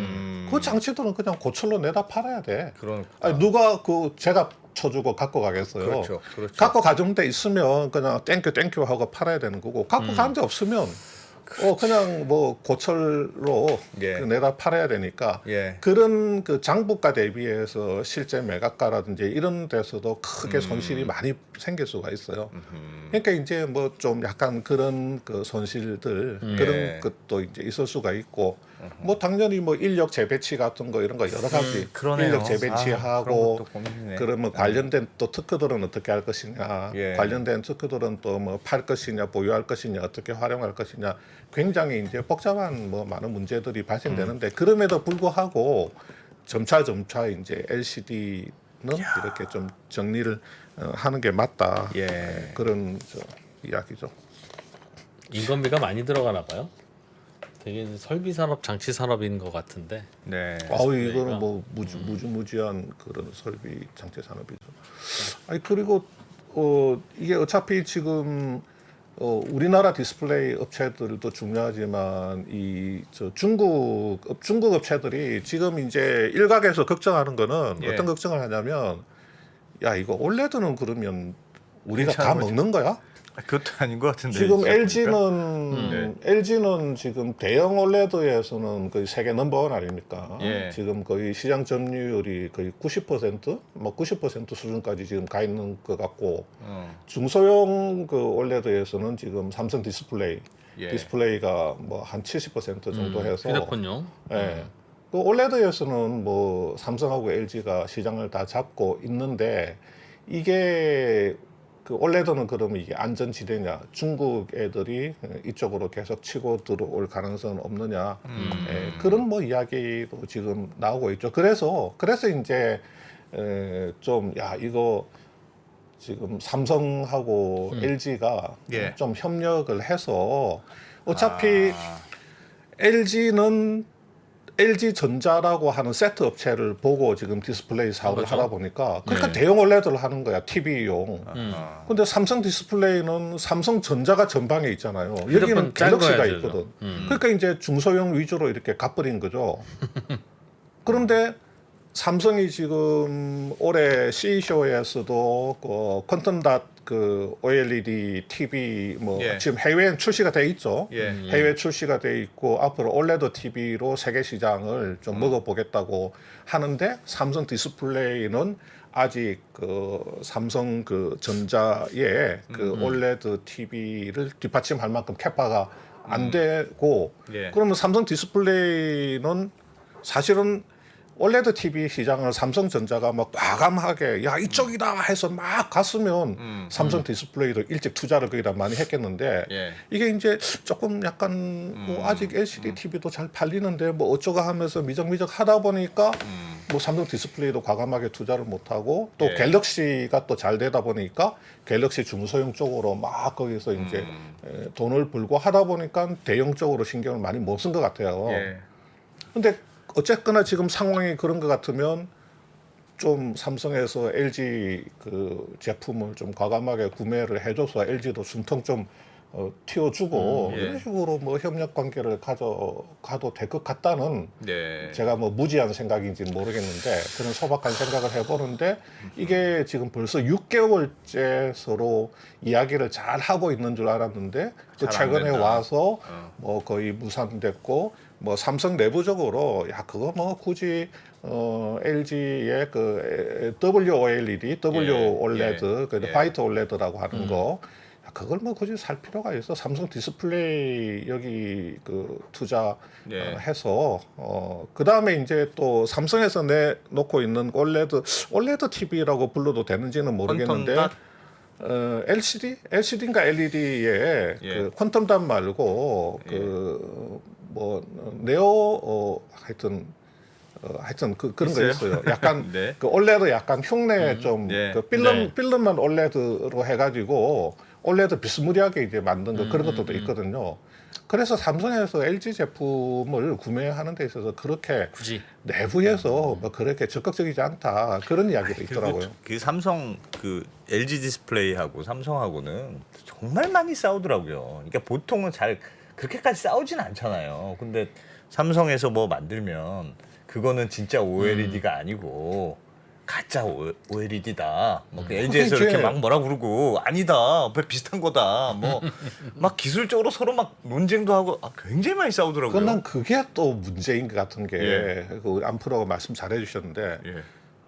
그 장치들은 그냥 고철로 내다 팔아야 돼. 그런 아니, 누가 그 제가 쳐주고 갖고 가겠어요. 그렇죠. 갖고 가정 데 있으면 그냥 땡큐 하고 팔아야 되는 거고 갖고 간 데 없으면 그냥 뭐 고철로 예. 그 내다 팔아야 되니까 예. 그런 그 장부가 대비해서 실제 매각가라든지 이런 데서도 크게 손실이 많이 생길 수가 있어요. 그러니까 이제 뭐 좀 약간 그런 그 손실들 그런 예. 것도 이제 있을 수가 있고 뭐 당연히 뭐 인력 재배치 같은 거 이런 거 여러 가지 그러네요. 인력 그런 재배치하고 것도 고민이네. 그러면 관련된 또 특허들은 어떻게 할 것이냐, 예. 관련된 특허들은 또 뭐 팔 것이냐, 보유할 것이냐, 어떻게 활용할 것이냐, 굉장히 이제 복잡한 뭐 많은 문제들이 발생되는데 그럼에도 불구하고 점차 이제 LCD는 이렇게 좀 정리를 하는 게 맞다. 예. 그런 이야기죠. 인건비가 많이 들어가나 봐요. 되게 설비 산업, 장치 산업인 것 같은데. 네. 아우 이거는 뭐 무지무지한 그런 설비 장치 산업이죠. 아니 그리고 이게 어차피 지금 우리나라 디스플레이 업체들도 중요하지만 중국 업체들이 지금 이제 일각에서 걱정하는 거는 예. 어떤 걱정을 하냐면 야 이거 올레드는 그러면 우리가 다 괜찮은 거지. 먹는 거야? 그것도 아닌 것 같은데. 지금 진짜 보니까. LG는 지금 대형 올레드에서는 거의 세계 넘버원 아닙니까? 예. 지금 거의 시장 점유율이 거의 90%, 뭐 90% 수준까지 지금 가 있는 것 같고 중소형 그 올레드에서는 지금 삼성 디스플레이 예. 디스플레이가 뭐 한 70% 정도 해서 휴대폰용. 예. 그 올레드에서는 뭐 삼성하고 LG가 시장을 다 잡고 있는데 이게 그 올레드는 그러면 이게 안전지대냐 중국 애들이 이쪽으로 계속 치고 들어올 가능성은 없느냐 예, 그런 뭐 이야기도 지금 나오고 있죠. 그래서 이제 좀 야 이거 지금 삼성하고 LG가 예. 좀 협력을 해서 어차피 LG는 LG전자라고 하는 세트 업체를 보고 지금 디스플레이 사업을 그렇죠. 하다 보니까 그러니까 네. 대형 올레드를 하는 거야 TV용. 아. 근데 삼성 디스플레이는 삼성전자가 전방에 있잖아요. 휴대폰 여기는 작은 갤럭시가 거야죠, 있거든. 음. 그러니까 이제 중소형 위주로 이렇게 가버린 거죠. 그런데 삼성이 지금 올해 CE쇼에서도 그 퀀텀 닷그 OLED TV 뭐 예. 지금 해외에 출시가 돼 있죠. 예. 해외 출시가 돼 있고 앞으로 OLED TV로 세계 시장을 좀 먹어보겠다고 하는데 삼성 디스플레이는 아직 그 삼성 그 전자의 그 OLED TV를 뒷받침할 만큼 캐파가 안 되고 예. 그러면 삼성 디스플레이는 사실은 OLED TV 시장을 삼성전자가 막 과감하게 야 이쪽이다 해서 막 갔으면 삼성 디스플레이도 일찍 투자를 거기다 많이 했겠는데 예. 이게 이제 조금 약간 뭐 아직 LCD TV도 잘 팔리는데 뭐 어쩌고 하면서 미적미적 하다 보니까 뭐 삼성 디스플레이도 과감하게 투자를 못하고 또 예. 갤럭시가 또 잘 되다 보니까 갤럭시 중소형 쪽으로 막 거기서 이제 돈을 벌고 하다 보니까 대형 쪽으로 신경을 많이 못 쓴 것 같아요. 예. 근데 어쨌거나 지금 상황이 그런 것 같으면 좀 삼성에서 LG 그 제품을 좀 과감하게 구매를 해줘서 LG도 숨통 좀 틔워주고 예. 이런 식으로 뭐 협력 관계를 가져가도 될 것 같다는 네. 제가 뭐 무지한 생각인지 는 모르겠는데 그런 소박한 생각을 해보는데 이게 지금 벌써 6개월째 서로 이야기를 잘 하고 있는 줄 알았는데 또 잘안 최근에 된다. 와서 뭐 거의 무산됐고 뭐 삼성 내부적으로 야 그거 뭐 굳이 LG의 그 WOLED, WOLED, 예. 그 예. 화이트 OLED라고 하는 거 야, 그걸 뭐 굳이 살 필요가 있어? 삼성 디스플레이 여기 그 투자 예. 해서 그 다음에 이제 또 삼성에서 내놓고 있는 OLED TV라고 불러도 되는지는 모르겠는데. 퀀텀 닷? LCD인가 LED에 예. 그 퀀텀 닷 말고 그 뭐 네오 하여튼 그런 거 있어요? 있어요. 약간 네. 그 올레드 약간 흉내 좀 예. 그 네. 필름만 올레드로 해가지고 올레드 비스무리하게 이제 만든 거 그런 것도 있거든요. 그래서 삼성에서 LG 제품을 구매하는 데 있어서 그렇게 굳이. 내부에서 뭐 그렇게 적극적이지 않다 그런 이야기도 있더라고요. 그 삼성 그 LG 디스플레이하고 삼성하고는 정말 많이 싸우더라고요. 그러니까 보통은 잘 그렇게까지 싸우진 않잖아요. 근데 삼성에서 뭐 만들면 그거는 진짜 OLED가 아니고 가짜 OLED다. 뭐 LG에서 그게 이렇게 이제- 막 뭐라 그러고 아니다. 비슷한 거다. 뭐 막 기술적으로 서로 막 논쟁도 하고 굉장히 많이 싸우더라고요. 그난 그게 또 문제인 것 같은 게 예. 그 안프로가 말씀 잘해주셨는데 예.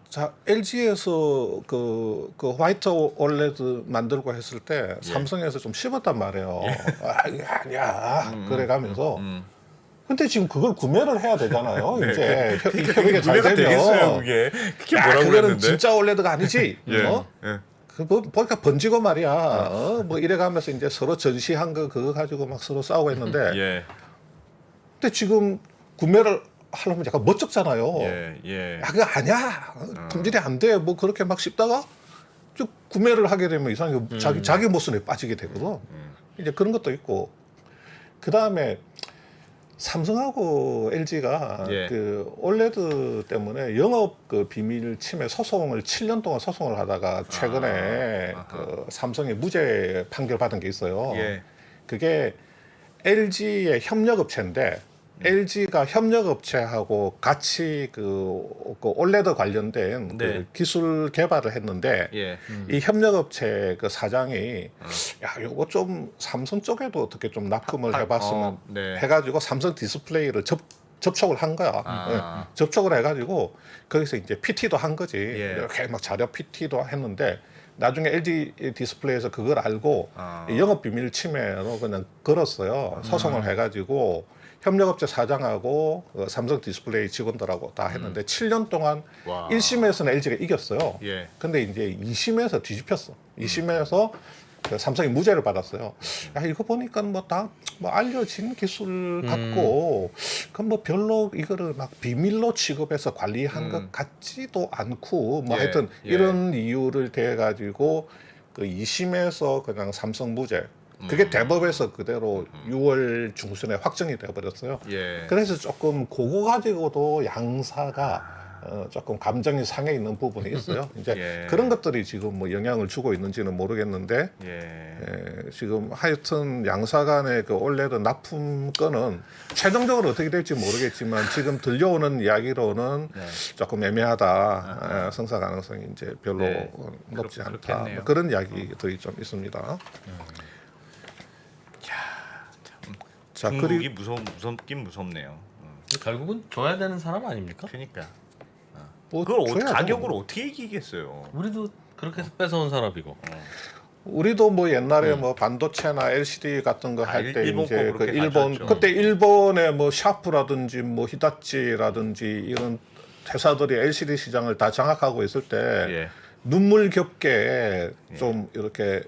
자 LG에서 그 화이트 OLED 만들고 했을 때 삼성에서 좀 씹었단 말이에요. 아 이게 아니야 그래가면서. 근데 지금 그걸 구매를 해야 되잖아요. 이제 협의가 잘 문제가 되겠어요, 되면. 그게. 그게 야, 뭐라고 그거는 그랬는데? 진짜 OLED가 아니지. 예. 어? 예. 그 뭐, 보니까 번지고 말이야. 뭐 이래가면서 이제 서로 전시한 거 그거 가지고 막 서로 싸우고 했는데. 예. 근데 지금 구매를 하려면 약간 멋쩍잖아요. 예. 예. 야, 그거 아니야. 품질이 안 돼. 뭐 그렇게 막 씹다가 쭉 구매를 하게 되면 이상하게 자기 모순에 빠지게 되거든. 이제 그런 것도 있고. 그 다음에 삼성하고 LG가 예. 그 올레드 때문에 영업 그 비밀 침해 소송을 7년 동안 소송을 하다가 최근에 아하. 그 삼성이 무죄 판결 받은 게 있어요. 예. 그게 LG의 협력업체인데 LG가 협력업체하고 같이 그 올레드 관련된 네. 그 기술 개발을 했는데 예. 이 협력업체 그 사장이 야 요거 좀 삼성 쪽에도 어떻게 좀 납품을 해봤으면 네. 해가지고 삼성 디스플레이를 접촉을 한 거야. 아. 예, 접촉을 해가지고 거기서 이제 PT도 한 거지. 예. 이렇게 막 자료 PT도 했는데 나중에 LG 디스플레이에서 그걸 알고 아. 이 영업 비밀 침해로 그냥 걸었어요. 소송을 해가지고 협력업체 사장하고 그 삼성 디스플레이 직원들하고 다 했는데 7년 동안 와. 1심에서는 LG가 이겼어요. 예. 근데 이제 2심에서 뒤집혔어. 2심에서 그 삼성이 무죄를 받았어요. 야 이거 보니까 뭐 다 뭐 알려진 기술 같고 그럼 뭐 별로 이거를 막 비밀로 취급해서 관리한 것 같지도 않고 뭐 예, 하여튼 예. 이런 이유를 대 가지고 그 2심에서 그냥 삼성 무죄. 그게 대법에서 그대로 6월 중순에 확정이 돼 버렸어요. 예. 그래서 조금 그거 가지고도 양사가 조금 감정이 상해 있는 부분이 있어요. 이제 예. 그런 것들이 지금 뭐 영향을 주고 있는지는 모르겠는데 예. 지금 하여튼 양사 간의 그 올레드 납품 건은 최종적으로 어떻게 될지 모르겠지만 지금 들려오는 이야기로는 네. 조금 애매하다. 성사 가능성이 이제 별로 네. 높지 않다. 그렇겠네요. 뭐 그런 이야기들이 좀 있습니다. 자, 중국이 무섭긴 무섭네요. 결국은 줘야 되는 사람 아닙니까? 그러니까 뭐 그걸 줘야죠. 가격을 어떻게 이기겠어요? 우리도 그렇게 해서 뺏어온 사람이고. 우리도 뭐 옛날에 뭐 반도체나 LCD 같은 거 할 때 일본 이제 거 그 그렇게 일본 가져왔죠. 그때 일본의 뭐 샤프라든지 뭐 히다치라든지 이런 회사들이 LCD 시장을 다 장악하고 있을 때 예. 눈물겹게 좀 이렇게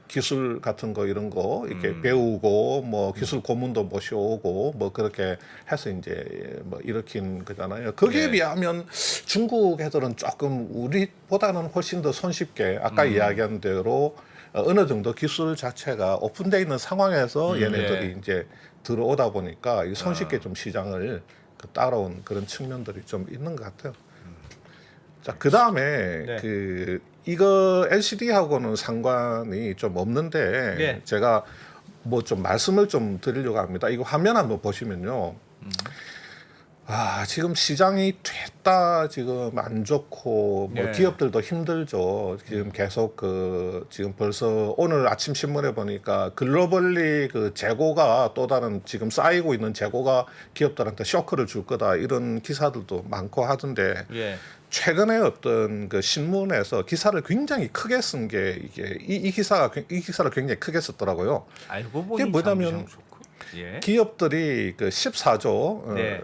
기술 같은 거 이런 거 이렇게 배우고 뭐 기술 고문도 모셔오고 뭐 그렇게 해서 이제 뭐 일으킨 거잖아요. 거기에 네. 비하면 중국 애들은 조금 우리보다는 훨씬 더 손쉽게 아까 이야기한 대로 어느 정도 기술 자체가 오픈되어 있는 상황에서 얘네들이 네. 이제 들어오다 보니까 이 손쉽게 좀 시장을 따라온 그런 측면들이 좀 있는 것 같아요. 자, 그 다음에 네. 그 이거 LCD하고는 상관이 좀 없는데 네. 제가 뭐 좀 말씀을 좀 드리려고 합니다. 이거 화면 한번 보시면요. 아, 지금 시장이 됐다 지금 안 좋고 뭐 네. 기업들도 힘들죠. 지금 계속 그 지금 벌써 오늘 아침 신문에 보니까 글로벌리 그 재고가 또 다른 지금 쌓이고 있는 재고가 기업들한테 쇼크를 줄 거다 이런 기사들도 많고 하던데 예. 최근에 어떤 그 신문에서 기사를 굉장히 크게 쓴 게 이게 이 기사를 굉장히 크게 썼더라고요. 알고 보니 이게 뭐냐면 장비상 쇼크. 예. 기업들이 그 14조 네.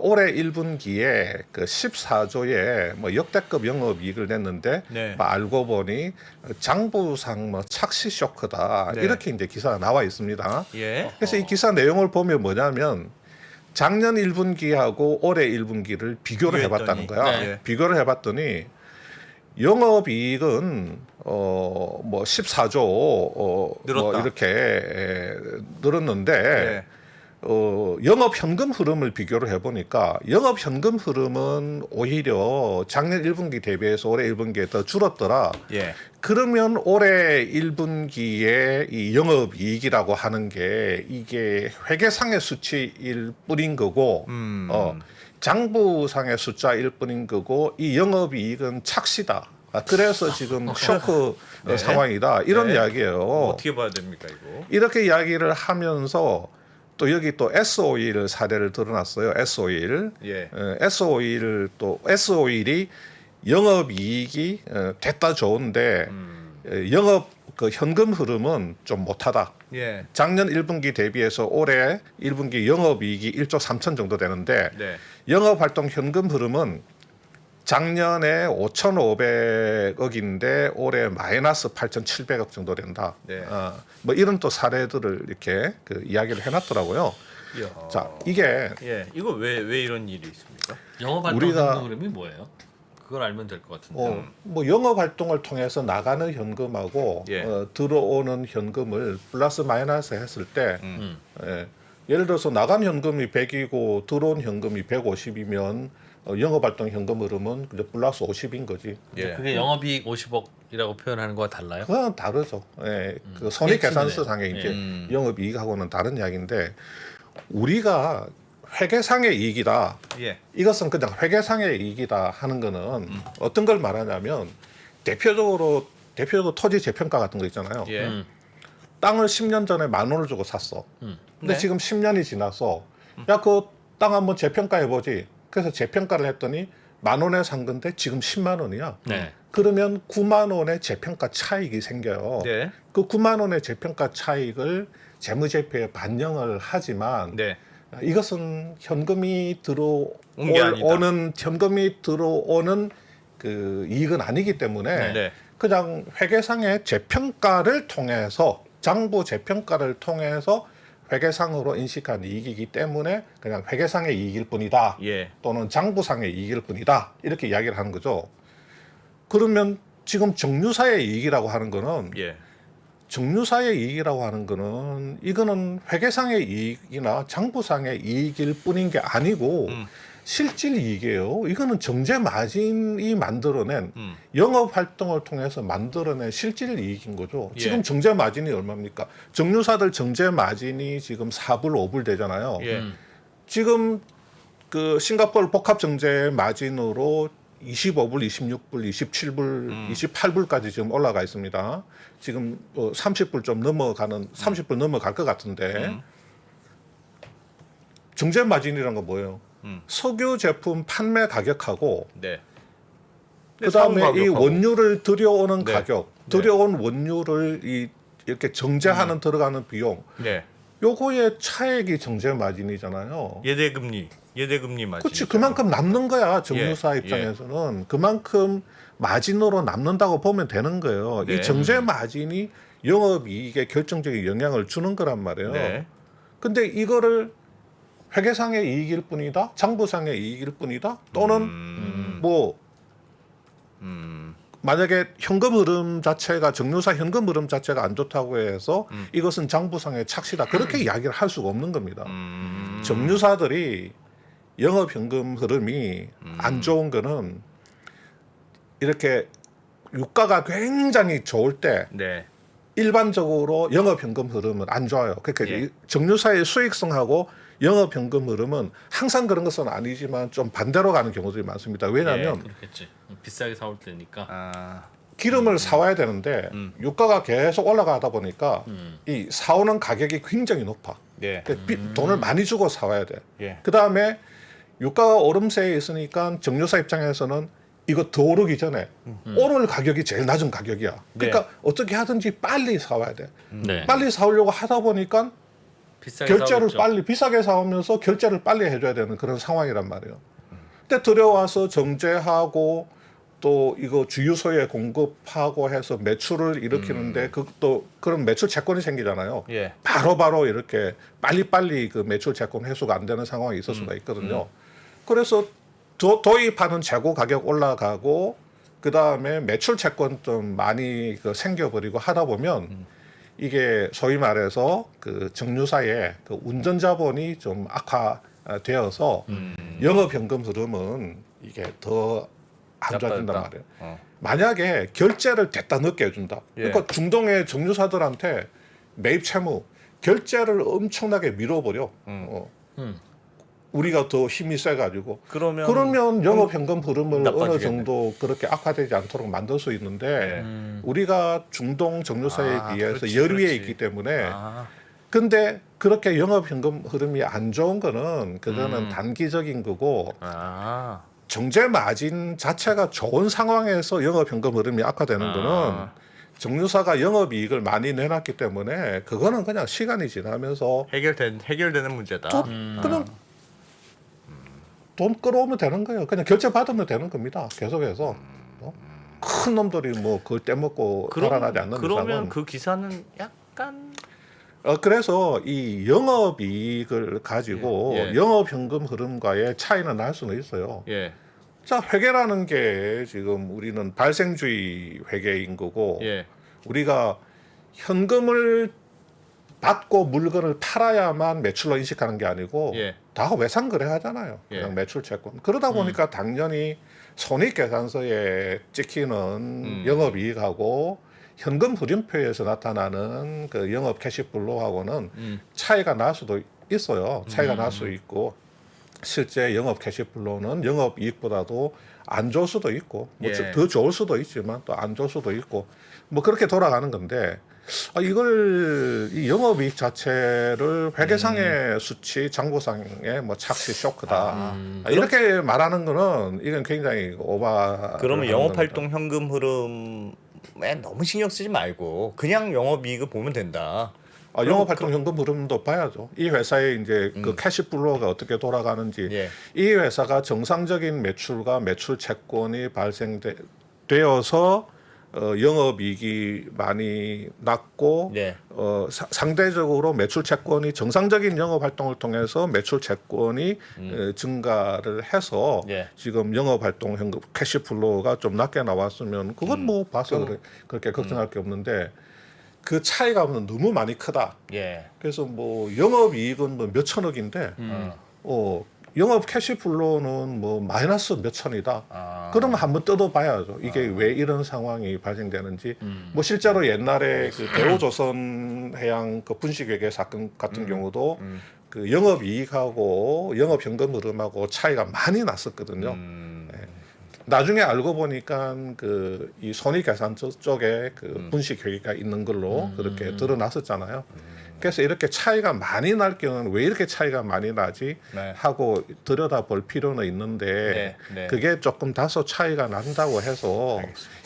올해 1분기에 그 14조의 뭐 역대급 영업이익을 냈는데 네. 뭐 알고 보니 장부상 뭐 착시 쇼크다 네. 이렇게 이제 기사가 나와 있습니다. 예. 그래서 이 기사 내용을 보면 뭐냐면 작년 1분기하고 올해 1분기를 비교를 해봤다는 거야. 네. 비교를 해봤더니 영업이익은 뭐 14조 늘었다. 뭐 이렇게 늘었는데 네. 영업 현금 흐름을 비교를 해보니까 영업 현금 흐름은 오히려 작년 1분기 대비해서 올해 1분기에 더 줄었더라. 예. 그러면 올해 1분기에 이 영업이익이라고 하는 게 이게 회계상의 수치일 뿐인 거고 장부상의 숫자일 뿐인 거고 이 영업이익은 착시다. 그래서 지금 쇼크 네. 상황이다. 이런 네. 이야기예요. 어떻게 봐야 됩니까 이거? 이렇게 이야기를 하면서 또 여기 또 S-오일 사례를 들어놨어요. S-오일. 예. S-오일 또 S-오일이 영업이익이 됐다 좋은데 영업 그 현금 흐름은 좀 못하다. 예. 작년 1분기 대비해서 올해 1분기 영업이익이 1조 3천 정도 되는데 네. 영업활동 현금 흐름은 작년에 5,500억인데 올해 마이너스 8,700억 정도 된다. 네. 뭐 이런 또 사례들을 이렇게 그 이야기를 해놨더라고요. 이야. 자, 이게 예. 이거 왜 이런 일이 있습니까? 영업활동 우리가- 현금 흐름이 뭐예요? 그걸 알면 될 것 같은데. 뭐 영업 활동을 통해서 나가는 현금하고 예. 들어오는 현금을 플러스 마이너스 했을 때 음. 예, 예를 들어서 나간 현금이 100이고 들어온 현금이 150이면 영업활동 현금 흐름은 그냥 플러스 50인 거지. 예. 그게 영업이익 50억이라고 표현하는 거와 달라요? 그건 다르죠. 예, 그 손익계산서상의 이제 음. 영업이익하고는 다른 이야기인데 우리가 회계상의 이익이다. 예. 이것은 그냥 회계상의 이익이다 하는 거는 어떤 걸 말하냐면 대표적으로 토지 재평가 같은 거 있잖아요. 예. 땅을 10년 전에 10,000원을 주고 샀어. 근데 네. 지금 10년이 지나서 야 그 땅 한번 재평가해 보지. 그래서 재평가를 했더니 10,000원에 산 건데 지금 10만 원이야. 네. 그러면 9만 원의 재평가 차익이 생겨요. 네. 그 9만 원의 재평가 차익을 재무제표에 반영을 하지만 네. 이것은 현금이 온 게 아니다. 현금이 들어오는 그 이익은 아니기 때문에 네. 그냥 회계상의 재평가를 통해서 장부 재평가를 통해서 회계상으로 인식한 이익이기 때문에 그냥 회계상의 이익일 뿐이다. 예. 또는 장부상의 이익일 뿐이다. 이렇게 이야기를 하는 거죠. 그러면 지금 정유사의 이익이라고 하는 거는 예. 정유사의 이익이라고 하는 거는 이거는 회계상의 이익이나 장부상의 이익일 뿐인 게 아니고 실질 이익이에요. 이거는 정제 마진이 만들어낸 영업 활동을 통해서 만들어낸 실질 이익인 거죠. 예. 지금 정제 마진이 얼마입니까? 정유사들 정제 마진이 지금 4불, 5불 되잖아요. 예. 지금 그 싱가포르 복합 정제 마진으로 25불, 26불, 27불, 28불까지 지금 올라가 있습니다. 지금 30불 좀 넘어가는 30불 넘어갈 것 같은데 정제 마진이란 건 뭐예요? 석유 제품 판매 가격하고 네. 그다음에 사온 이 가격하고. 원유를 들여오는 네. 가격, 네. 들여온 원유를 이렇게 정제하는 들어가는 비용, 네. 요거의 차액이 정제 마진이잖아요. 예대금리 마진. 그렇지, 그만큼 남는 거야 정유사 예, 입장에서는 그만큼 마진으로 남는다고 보면 되는 거예요. 네. 이 정제 마진이 영업이익에 결정적인 영향을 주는 거란 말이에요. 네. 근데 이거를 회계상의 이익일 뿐이다, 장부상의 이익일 뿐이다, 또는 뭐 만약에 현금 흐름 자체가 정유사 현금 흐름 자체가 안 좋다고 해서 이것은 장부상의 착시다 그렇게 이야기를 할 수가 없는 겁니다. 정유사들이 영업 현금 흐름이 안 좋은 거는 이렇게 유가가 굉장히 좋을 때 네. 일반적으로 영업 현금 흐름은 안 좋아요. 그러니까 예. 이 정유사의 수익성하고 영업 현금 흐름은 항상 그런 것은 아니지만 좀 반대로 가는 경우들이 많습니다. 왜냐하면 그렇겠지. 비싸게 사올 때니까. 아. 기름을 사와야 되는데 유가가 계속 올라가다 보니까 이 사오는 가격이 굉장히 높아. 예. 그러니까 돈을 많이 주고 사와야 돼. 예. 그 다음에 유가가 오름세에 있으니까 정유사 입장에서는 이거 더 오르기 전에 오늘 가격이 제일 낮은 가격이야. 그러니까 어떻게 하든지 빨리 사와야 돼. 네. 빨리 사오려고 하다 보니까 비싸게 결제를 사오겠죠. 빨리 비싸게 사오면서 결제를 빨리 해줘야 되는 그런 상황이란 말이에요. 근데 들여와서 정제하고 또 이거 주유소에 공급하고 해서 매출을 일으키는데 그것도 그런 매출 채권이 생기잖아요. 예. 바로바로 이렇게 빨리빨리 그 매출 채권 회수가 안 되는 상황이 있을 수가 있거든요. 그래서 도입하는 재고 가격 올라가고 그 다음에 매출 채권 좀 많이 그 생겨버리고 하다 보면 이게 소위 말해서 그 정유사의 그 운전 자본이 좀 악화되어서 영업 현금 흐름은 이게 더 안 좋아진단 나빠졌다. 말이에요. 어. 만약에 결제를 됐다 늦게 해준다. 예. 그러니까 중동의 정유사들한테 매입 채무 결제를 엄청나게 밀어버려. 우리가 더 힘이 세가지고 그러면 영업 현금 흐름을 어느 나빠지겠네. 정도 그렇게 악화되지 않도록 만들 수 있는데 예. 우리가 중동 정유사에 아, 비해서 그렇지, 열 위에 그렇지. 있기 때문에 아. 근데 그렇게 영업 현금 흐름이 안 좋은 거는 그거는 단기적인 거고 아. 정제 마진 자체가 좋은 상황에서 영업 현금 흐름이 악화되는 아. 거는 정유사가 영업 이익을 많이 내놨기 때문에 그거는 그냥 시간이 지나면서 해결되는 문제다. 그냥 돈 끌어오면 되는 거예요. 그냥 결제 받으면 되는 겁니다. 계속해서 큰 놈들이 뭐 그걸 떼먹고 달아나지 않는 그러면 이상은 그 기사는 약간 그래서 이 영업 이익을 가지고 예. 영업 현금 흐름과의 차이는 날 수는 있어요. 예. 자, 회계라는 게 지금 우리는 발생주의 회계인 거고 예. 우리가 현금을 받고 물건을 팔아야만 매출로 인식하는 게 아니고 예. 다 외상 거래하잖아요. 그냥 예. 매출 채권. 그러다 보니까 당연히 손익계산서에 찍히는 영업이익하고 현금 흐름표에서 나타나는 그 영업 캐시플로우하고는 차이가 날 수도 있어요. 차이가 날 수 있고 실제 영업 캐시플로우는 영업이익보다도 안 좋을 수도 있고 뭐 예. 더 좋을 수도 있지만 또 안 좋을 수도 있고 뭐 그렇게 돌아가는 건데 이걸 이 영업이익 자체를 회계상의 수치, 장부상의 뭐 착시 쇼크다 이렇게 말하는 거는 이건 굉장히 오바. 그러면 영업활동 현금 흐름에 너무 신경 쓰지 말고 그냥 영업이익을 보면 된다. 영업활동 현금 흐름도 봐야죠. 이 회사의 이제 그 캐시플로우가 어떻게 돌아가는지, 예. 이 회사가 정상적인 매출과 매출 채권이 발생되어서 영업이익이 많이 낮고 예. 상대적으로 매출 채권이 정상적인 영업 활동을 통해서 매출 채권이 증가를 해서 예. 지금 영업 활동 현금 캐시플로우가 좀 낮게 나왔으면 그건 뭐 봐서 그렇게 걱정할 게 없는데 그 차이가 너무 많이 크다. 예. 그래서 뭐 영업이익은 뭐 몇 천억인데 영업 캐시플로우는 뭐 마이너스 몇 천이다. 그러면 한번 뜯어봐야죠. 이게 왜 이런 상황이 발생되는지. 뭐 실제로 옛날에 그 대우조선해양 그 분식회계 사건 같은 경우도 그 영업이익하고 영업현금 흐름하고 차이가 많이 났었거든요. 나중에 알고 보니까 그 이 손익계산 쪽에 그 분식회계가 있는 걸로 그렇게 드러났었잖아요. 그래서 이렇게 차이가 많이 날 경우는 왜 이렇게 차이가 많이 나지 네. 하고 하고 들여다볼 필요는 있는데 네. 그게 조금 다소 차이가 난다고 해서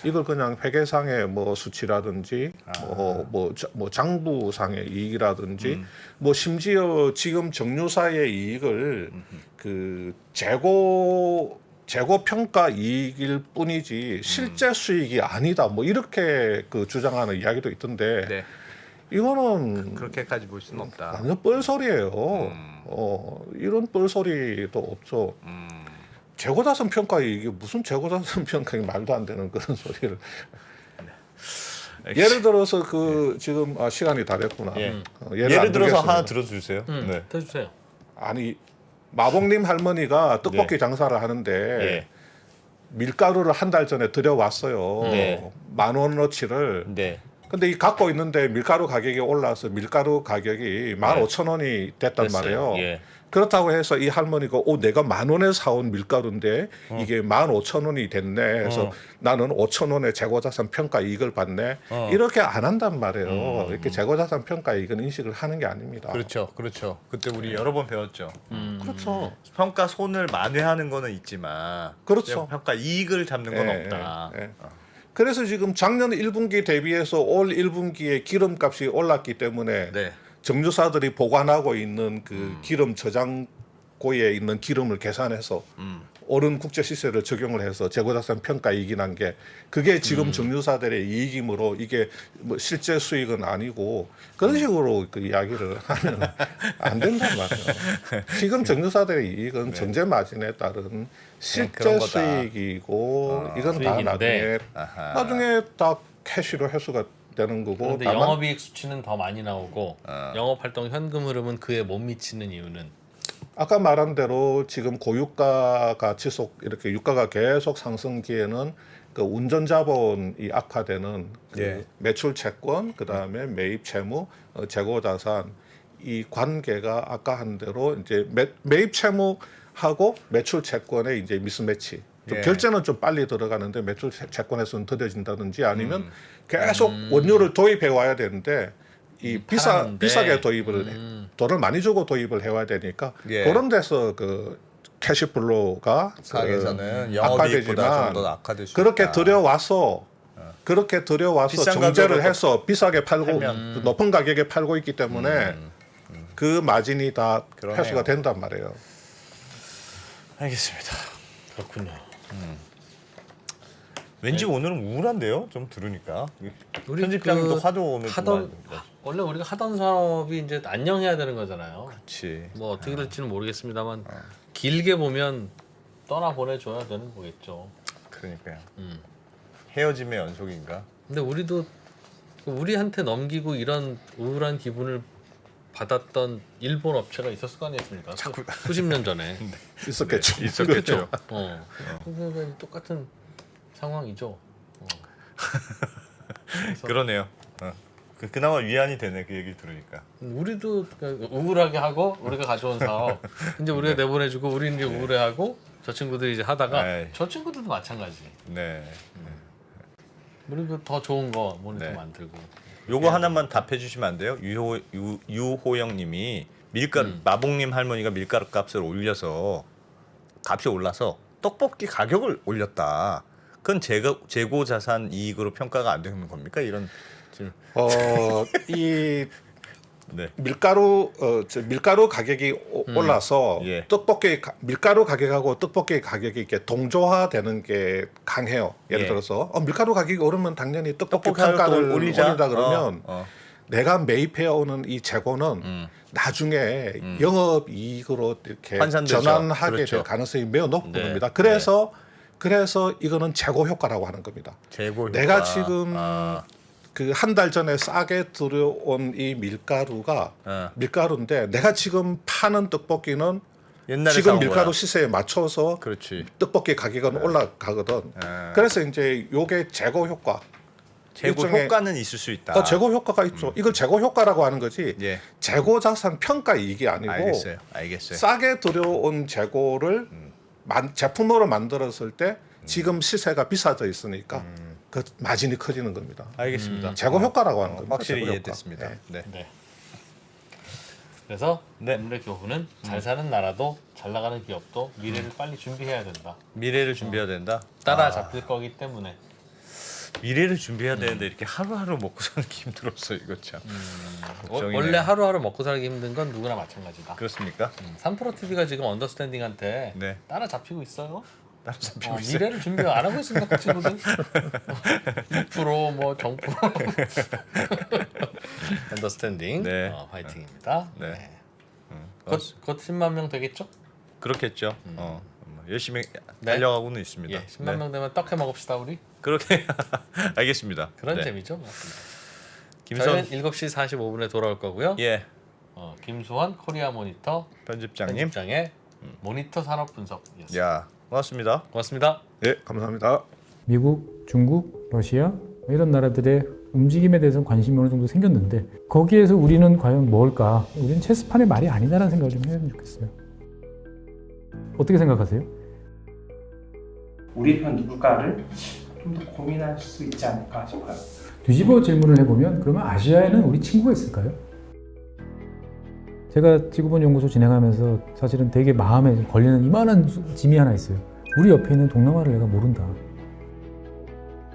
이걸 그냥 회계상의 뭐 수치라든지 뭐 장부상의 이익이라든지 뭐 심지어 지금 정유사의 이익을 그 재고 평가 이익일 뿐이지 실제 수익이 아니다. 뭐 이렇게 그 주장하는 이야기도 있던데 네. 이거는 그렇게까지 볼 수는 없다. 완전 뻘소리예요. 이런 뻘소리도 없죠. 재고자산 평가 이게 무슨 재고자산 평가 말도 안 되는 그런 소리를. 예를 들어서 그 지금 시간이 다 됐구나. 예. 예를 안 들어서 들겠습니다. 하나 들어주세요. 네. 해주세요. 아니 마봉님 할머니가 떡볶이 네. 장사를 하는데 예. 밀가루를 한 달 전에 들여왔어요. 네. 10,000원어치를. 네. 근데 이 갖고 있는데 밀가루 가격이 올라서 밀가루 가격이 15,000원이 됐단 됐어요. 말이에요. 예. 그렇다고 해서 이 할머니가 내가 10,000원에 사온 밀가루인데 이게 15,000원이 됐네 해서 나는 5,000원의 재고자산 평가 이익을 받네. 이렇게 안 한단 말이에요. 이렇게 재고자산 평가 이익은 인식을 하는 게 아닙니다. 그렇죠. 그렇죠. 그때 우리 여러 번 배웠죠. 그렇죠. 평가 손을 만회하는 거는 있지만 그렇죠. 평가 이익을 잡는 건 예, 없다. 예, 예. 그래서 지금 작년 1분기 대비해서 올 1분기에 기름값이 올랐기 때문에 네. 정유사들이 보관하고 있는 그 기름 저장고에 있는 기름을 계산해서 옳은 국제 시세를 적용을 해서 재고자산 평가 이익이 난 게 그게 지금 정유사들의 이익이므로 이게 뭐 실제 수익은 아니고 그런 식으로 그 이야기를 하면 안 된단 말이에요. 지금 정유사들의 이익은 정제 마진에 따른 실제 그런 거다. 수익이고 이건 다 수익인데. 나중에 다 캐시로 회수가 되는 거고 그런데 다만 영업이익 수치는 더 많이 나오고 영업활동 현금 흐름은 그에 못 미치는 이유는 아까 말한 대로 지금 고유가가 이렇게 유가가 계속 상승기에는 그 운전자본이 악화되는 그 예. 매출 채권, 그 다음에 매입 채무, 재고 자산 이 관계가 아까 한 대로 이제 매입 채무하고 매출 채권의 이제 미스매치. 좀 예. 결제는 좀 빨리 들어가는데 매출 채권에서는 더뎌진다든지 아니면 계속 원료를 도입해 와야 되는데 이 팔았는데. 비싸게 도입을 돈을 많이 주고 도입을 해와야 되니까 예. 그런 데서 그 캐시플로우가 가게에서는 그 영업이익보다 좀 더 악화될 수 그렇게 있다. 들여와서 비싼 정제를 가격으로 해서 비싸게 팔고 팔면. 높은 가격에 팔고 있기 때문에 그 마진이 다 그러네요. 회수가 된단 말이에요. 알겠습니다. 그렇군요. 왠지 오늘은 우울한데요? 좀 들으니까 우리 편집장님도 그 화도 오늘 하던 원래 우리가 하던 사업이 이제 안녕해야 되는 거잖아요. 그렇지. 뭐 어떻게 될지는 모르겠습니다만 길게 보면 떠나 보내줘야 되는 거겠죠. 그러니까요. 헤어짐의 연속인가? 근데 우리도 우리한테 넘기고 이런 우울한 기분을 받았던 일본 업체가 있었을 거 아니겠습니까? 수십 년 전에. 있었겠죠. 있었겠죠. 그건 똑같은 상황이죠. 그러네요. 그나마 위안이 되네 그 얘기 들으니까. 우리도 우울하게 하고 우리가 가져온 사업 이제 우리가 내보내주고 우리는 이제 우울해하고 저 친구들이 이제 하다가 에이. 저 친구들도 마찬가지. 네. 우리도 더 좋은 거 모니터 네. 만들고. 요거 하나만 답해 주시면 안 돼요? 유호영님이 밀가루 마봉님 할머니가 밀가루 값을 올려서 값이 올라서 떡볶이 가격을 올렸다. 그건 재고 자산 이익으로 평가가 안 되는 겁니까? 이런 지금 이 네. 밀가루 밀가루 가격이 올라서 예. 밀가루 가격하고 떡볶이 가격이 이렇게 동조화되는 게 강해요. 예를 예. 들어서 밀가루 가격이 오르면 당연히 떡볶이 떡볶이 가격도 평가를 올리자. 올린다 그러면 내가 매입해 오는 이 재고는 나중에 영업 이익으로 이렇게 환산되죠. 전환하게 그렇죠. 될 가능성이 매우 높은 네. 겁니다. 그래서 이거는 재고 효과라고 하는 겁니다. 재고 효과. 내가 지금 그 한 달 전에 싸게 들어온 이 밀가루인데 내가 지금 파는 떡볶이는 옛날에 지금 사온 밀가루 거야. 시세에 맞춰서 그렇지. 떡볶이 가격은 올라가거든. 그래서 이제 요게 재고 효과. 재고 일종의- 효과는 있을 수 있다. 재고 효과가 있죠. 이걸 재고 효과라고 하는 거지. 예. 재고 자산 평가 이익이 아니고 알겠어요. 싸게 들여온 재고를 제품으로 만들었을 때 지금 시세가 비싸져 있으니까 그 마진이 커지는 겁니다. 알겠습니다. 재고 효과라고 하는 겁니다. 확실히 재고 효과. 이해됐습니다. 네. 네. 네. 그래서 네. 오늘의 교훈은 잘 사는 나라도 잘 나가는 기업도 미래를 빨리 준비해야 된다. 미래를 준비해야 된다. 따라잡힐 거기 때문에. 미래를 준비해야 되는데 이렇게 하루하루 먹고 사는 게 힘들었어 이거 참. 걱정이네요. 원래 하루하루 먹고 살기 힘든 건 누구나 마찬가지다. 그렇습니까? 3프로 TV가 지금 언더스탠딩한테 네. 따라잡히고 있어요. 따로 잡히고 있어요. 미래를 준비 안 하고 있습니다, 그 친구들. 2% 뭐 정프로. 언더스탠딩. 네. 화이팅입니다. 네. 네. 곧 10만 명 되겠죠? 그렇겠죠. 열심히 네. 달려가고는 있습니다. 예, 10만 명 되면 떡해 먹읍시다 우리. 그렇게 알겠습니다. 그런 네. 재미죠. 김선 저희는 7시 45분에 돌아올 거고요. 예 김수환 코리아 모니터 편집장님. 편집장의 모니터 산업 분석이었습니다. 야 고맙습니다. 고맙습니다. 네, 감사합니다. 미국, 중국, 러시아 이런 나라들의 움직임에 대해서 관심이 어느 정도 생겼는데 거기에서 우리는 과연 뭘까? 우리는 체스판의 말이 아니다라는 생각을 좀 해야 좋겠어요. 어떻게 생각하세요? 우리 편 누굴까를 좀 더 고민할 수 있지 않을까 싶어요. 뒤집어 질문을 해보면 그러면 아시아에는 우리 친구가 있을까요? 제가 지구본 연구소 진행하면서 사실은 되게 마음에 걸리는 이만한 짐이 하나 있어요. 우리 옆에 있는 동남아를 내가 모른다.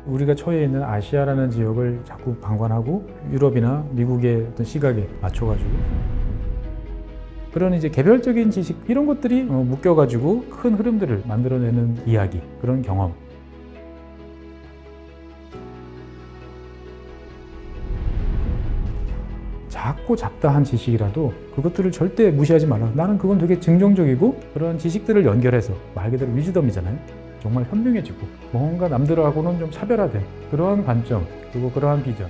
우리가 처해 있는 아시아라는 지역을 자꾸 방관하고 유럽이나 미국의 어떤 시각에 맞춰가지고 그런 이제 개별적인 지식 이런 것들이 묶여가지고 큰 흐름들을 만들어내는 이야기, 그런 경험. 작고 잡다한 지식이라도 그것들을 절대 무시하지 말라. 나는 그건 되게 긍정적이고 그런 지식들을 연결해서 말 그대로 위즈덤이잖아요. 정말 현명해지고 뭔가 남들하고는 좀 차별화된 그러한 관점 그리고 그러한 비전